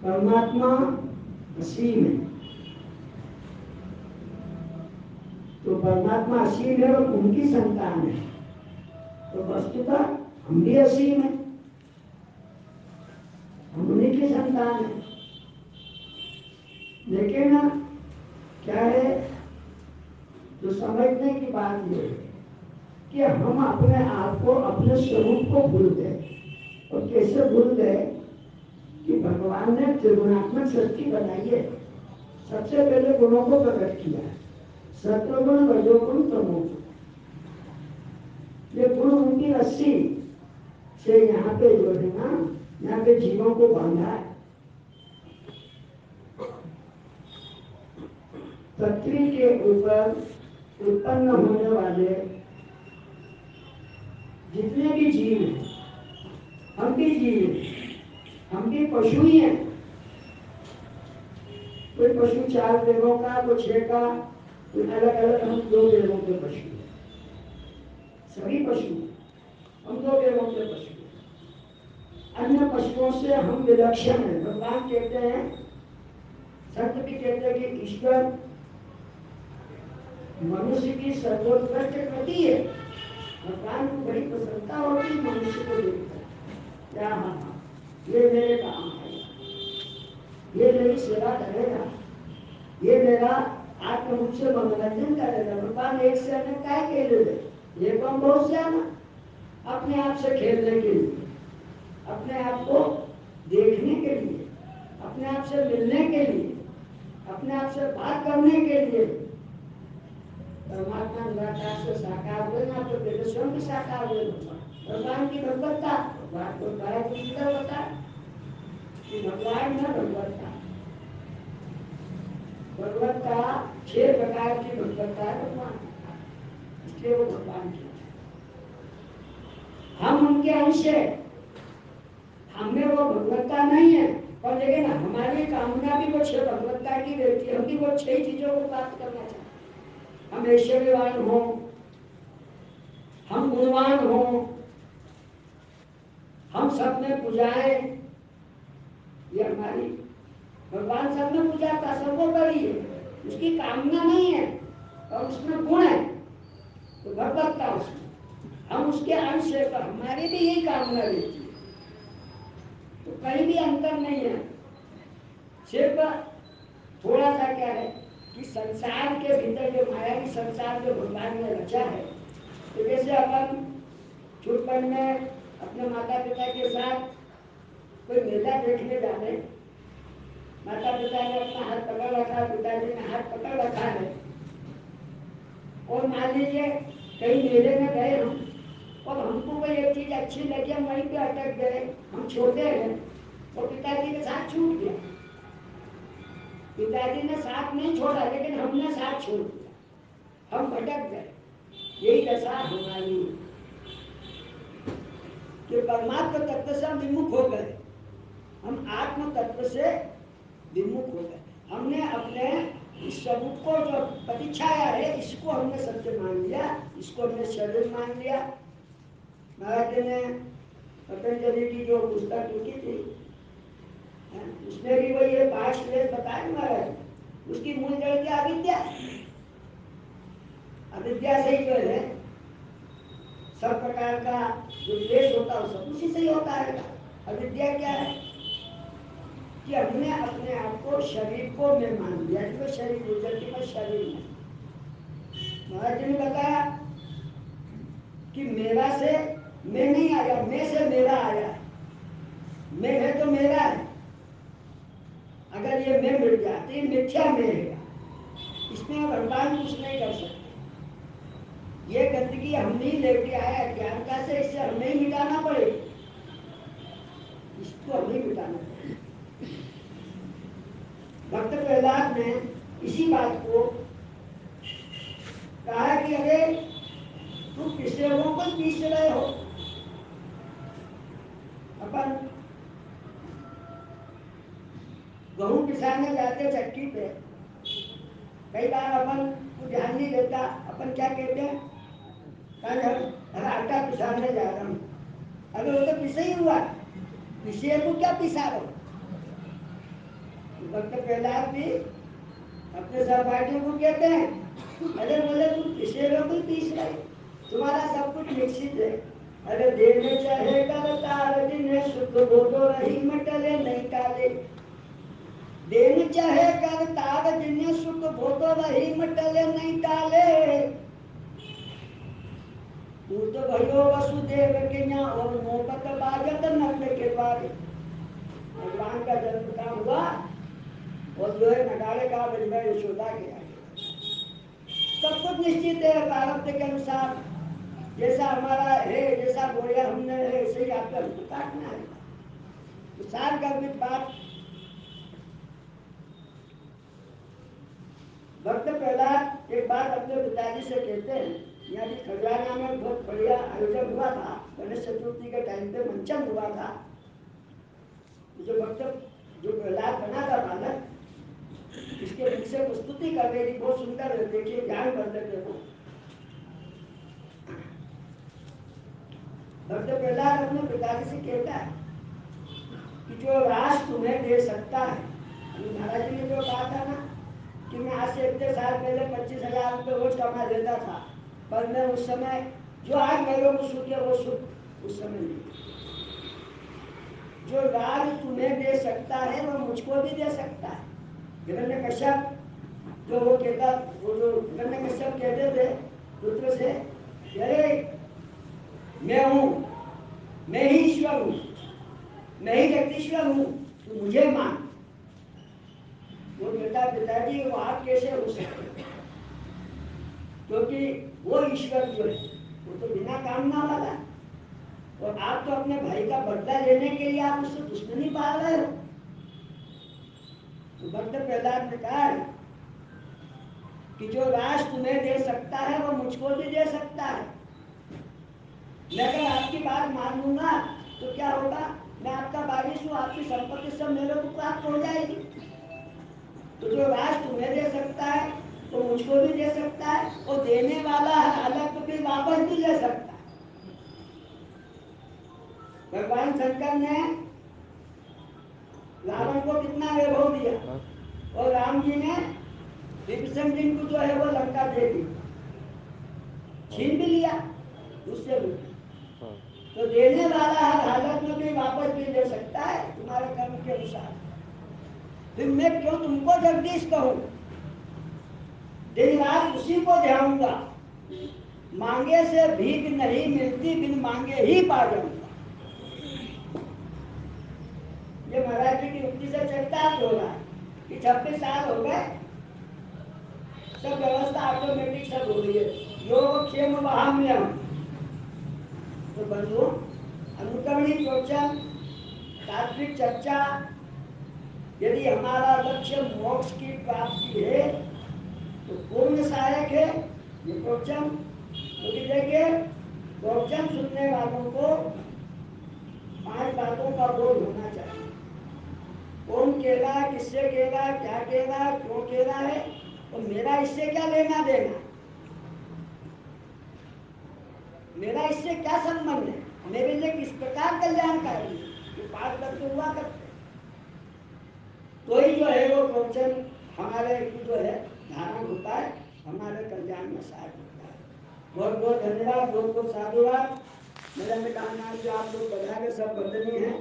परमात्मा असीम है, तो परमात्मा असीम है और उनकी संतान है, तो वस्तुतः हम भी असीम है, हम उन्हीं की संतान है। लेकिन क्या है, जो समझने की बात ये है कि हम अपने आप को, अपने स्वरूप को भूल गए। और कैसे भूल गए कि भगवान ने त्रिगुणात्मक सृष्टि बनाई है। सबसे पहले गुणों को प्रकट किया है, सत्वगुण रजोगुण तमोगुण। ये गुण उनकी रस्सी से यहाँ पे जो है ना, यहाँ पे जीवों को बांधा है। पृथ्वी के ऊपर उत्पन्न होने वाले जितने भी जीव हैं, हम भी जीव हैं, हम भी पशु ही हैं। कोई पशु 4 पैरों का, कोई 6 का, कोई अलग अलग, हम 2 पैरों के पशु हैं। सभी पशु, हम 2 पैरों के पशु हैं। अन्य पशुओं से हम विलक्षण हैं। भगवान कहते हैं, संत भी कहते हैं कि ईश्वर मनुष्य की सर्वोत्कृष्ट कृति है। भगवान को बड़ी प्रसन्नता होती है मनुष्य को देखकर। क्या हाँ, ये मेरे काम आएगा, ये मेरी सेवा करेगा, ये मेरा आत्मरूप से मनोरंजन करेगा। भगवान एक से अनेक क्या खेल रहे, ये कौन बहुत ज्यादा अपने आप से खेलने के लिए, अपने आप को देखने के लिए, अपने आप से मिलने के लिए, अपने आप से बात करने के लिए। परमात्मा निराकार से साकार हुए ना, तो फिर स्वयं भी साकार हुए। भगवान की भगवत्ता, भगवान को बड़ा सुंदर होता है कि भगवान में भगवत्ता, भगवत्ता 6 प्रकार की भगवत्ता है भगवान, इसलिए वो भगवान की। हम उनके अंश है, हमें वो भगवत्ता नहीं है, पर लेकिन हमारी कामना भी वो 6 भगवत्ता की रहती है। हम भी वो 6 चीजों को प्राप्त करना चाहते हैं। हम ऐश्वर्यवान हो, हम गुणवान हो, हम सब में पूजाएं, ये हमारी। भगवान सब में पूजा का सर्वोपरि है, उसकी कामना नहीं है और उसमें गुण है, तो भगवत्ता उसमें। हम उसके अंश है, तो हमारी भी यही कामना रहती है, तो कहीं भी अंतर नहीं है। सिर्फ थोड़ा सा क्या है कि संसार के भीतर जो माया की संसार जो भगवान ने रचा है, तो जैसे अपन छुटपन में अपने माता पिता के साथ कोई मेला देखने जाते, माता पिता ने अपना हाथ पकड़ रखा, पिताजी ने हाथ पकड़ रखा है, और मान लीजिए कहीं मेले में गए हम, और हमको कोई एक चीज अच्छी लगी, हम वहीं पे अटक गए, हम छोटे हैं, और पिताजी के साथ छूट गया। पिताजी ने साथ नहीं छोड़ा, लेकिन हमने साथ छोड़ दिया, हम भटक गए। यही दशा हमारी कि परमात्मा तत्व से हम विमुख हो गए, हम आत्म तत्व से विमुख हो गए। हमने अपने इस स्वरूप को जो प्रतिच्छाया है, इसको हमने सत्य मान लिया, इसको हमने शरीर मान लिया। महाराज ने पतंजलि की जो पुस्तक लिखी थी, उसमें भी वही 5 क्लेश बताए महाराज। उसकी मूल जड़ क्या, अविद्या। अविद्या से ही जो है सब प्रकार का जो क्लेश होता है, सब उसी से ही होता है। अविद्या क्या है कि हमने अपने आप को शरीर को मैं मान लिया कि मैं शरीर हूँ, जबकि मैं शरीर नहीं। महाराज जी ने बताया कि मेरा से मैं नहीं आया, मैं से मेरा आया है। मैं है तो मेरा है। अगर ये मैं मिल जाती मिथ्या मैं है, इसमें भगवान कुछ नहीं कर सकते। ये गंदगी हम नहीं लेके आया ज्ञानता से, इससे हमें ही मिटाना पड़ेगा, इसको हमें मिटाना पड़ेगा। भक्त प्रहलाद ने इसी बात को कहा कि अरे तुम पिछले को पीस रहे हो। अपन गेहूं पिसाने जाते चक्की पे, कई बार अपन को ध्यान नहीं देता, अपन क्या कहते हैं, अरे आटा पिसाने जा रहा हूँ। अरे वो तो पिसा ही हुआ, पिसे को क्या पिसा रहे हो। भक्त प्रहलाद भी अपने सहपाठियों को कहते हैं, अरे बोले तुम पिसे रहो तो पीस रहे, तुम्हारा सब कुछ निश्चित है। अरे देने चाहे कर तार दिन सुख बोलो रही मटले नहीं टाले। देने चाहे कर तार दिन सुख बोलो रही मटले नहीं टाले। तू तो भयो वसुदेव के यहाँ और मोहब्बत बाजत नंद के द्वारे। भगवान का जन्म का हुआ और जो है नगाड़े का बज गए यशोदा के आगे। सब कुछ निश्चित है प्रारब्ध के अनुसार, जैसा हमारा है, जैसा बोया हमने है, ऐसे ही आपका हमको काटना है। तो सार गर्भित बात भक्त प्रहलाद एक बात अपने पिताजी से कहते हैं, यहाँ भी खजाना में बहुत बढ़िया आयोजन हुआ था, गणेश चतुर्थी के टाइम पे मंचन हुआ था। जो भक्त जो प्रहलाद बना था बालक, इसके मुख से प्रस्तुति कर रही थी, बहुत सुंदर है, देखिए ध्यान करते थे वो। भक्त प्रहलाद अपने पिताजी से कहता है कि जो राज तुम्हें दे सकता है, अभी महाराज जी ने जो कहा था ना कि मैं आज से इतने साल पहले 25,000 रुपये रोज कमा लेता था, पर मैं उस समय जो आज मेरे को सुख है वो सुख उस समय नहीं। जो राज तुम्हें दे सकता है वो मुझको भी दे सकता है। हिरण्यकश्यप जो वो कहता, वो जो हिरण्यकश्यप कहते थे रुद्र से, अरे मैं हूँ, मैं ही ईश्वर हूँ, मैं ही जगदीश्वर हूँ, तू मुझे मान। वो कहता पिताजी वो आप कैसे हो सकते, क्योंकि वो ईश्वर जो है वो तो बिना कामना वाला है, और आप तो अपने भाई का बदला लेने के लिए आप उससे दुश्मनी पाल रहे हो। तो भक्त प्रहलाद ने कहा कि जो राज तुम्हें दे सकता है वो मुझको भी दे सकता है। मैं अगर आपकी बात मान लूंगा तो क्या होगा, मैं आपका वारिस हूँ, आपकी संपत्ति सब मेरे को प्राप्त हो जाएगी। तो जो राज तुम्हें दे सकता है वो मुझको भी दे सकता है, और देने वाला है अलग तो फिर वापस भी ले सकता है। भगवान शंकर ने रावण को कितना वैभव दिया, और राम जी ने विभीषण जी को जो है वो लंका दे दी, छीन भी लिया उससे भी। तो देने वाला हर हालत में भी वापस भी ले सकता है तुम्हारे कर्म के अनुसार। फिर मैं क्यों तुमको जगदीश कहूं, दिन रात उसी को ध्याऊंगा, मांगे से भीख नहीं मिलती, बिन मांगे ही पा जाऊंगा। ये महाराज जी की उक्ति से चरितार्थ हो रहा है कि 26 साल हो गए, सब व्यवस्था ऑटोमेटिक सब हो रही है, योग क्षेम वहाम्यम। तो बंधु अनुकरणी प्रवचन तात्विक चर्चा, यदि हमारा लक्ष्य मोक्ष की प्राप्ति है तो पूर्ण सहायक है ये प्रवचन। क्योंकि देखिए प्रवचन सुनने वालों को 5 बातों का बोध होना चाहिए। कौन कह रहा है, किससे कह रहा है, क्या कह रहा है, क्यों कह रहा है, और मेरा इससे क्या लेना देना, मेरा इससे क्या संबंध है, मेरे लिए किस प्रकार कल्याणकारी है, ये पाठ करते हुआ करते। तो ही जो है वो प्रवचन हमारे जो है धारण होता है, हमारे कल्याण में सहायक होता है। बहुत बहुत धन्यवाद, बहुत बहुत साधुवाद। मेरा ने कहा जो आप लोग बधा के सब बंदनीय हैं।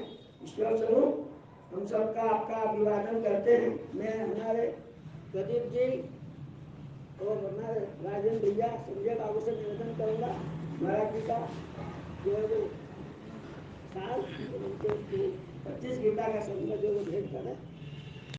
ईश्वर स्वरूप हम सबका आपका अभिवादन करते हैं। मैं हमारे प्रदीप जी और हमारे राजेंद्र भैया संजय बाबू से निवेदन करूंगा महाराज जी का जो है वो साल और उनके 25 गीता का संग जो वो भेंट करें।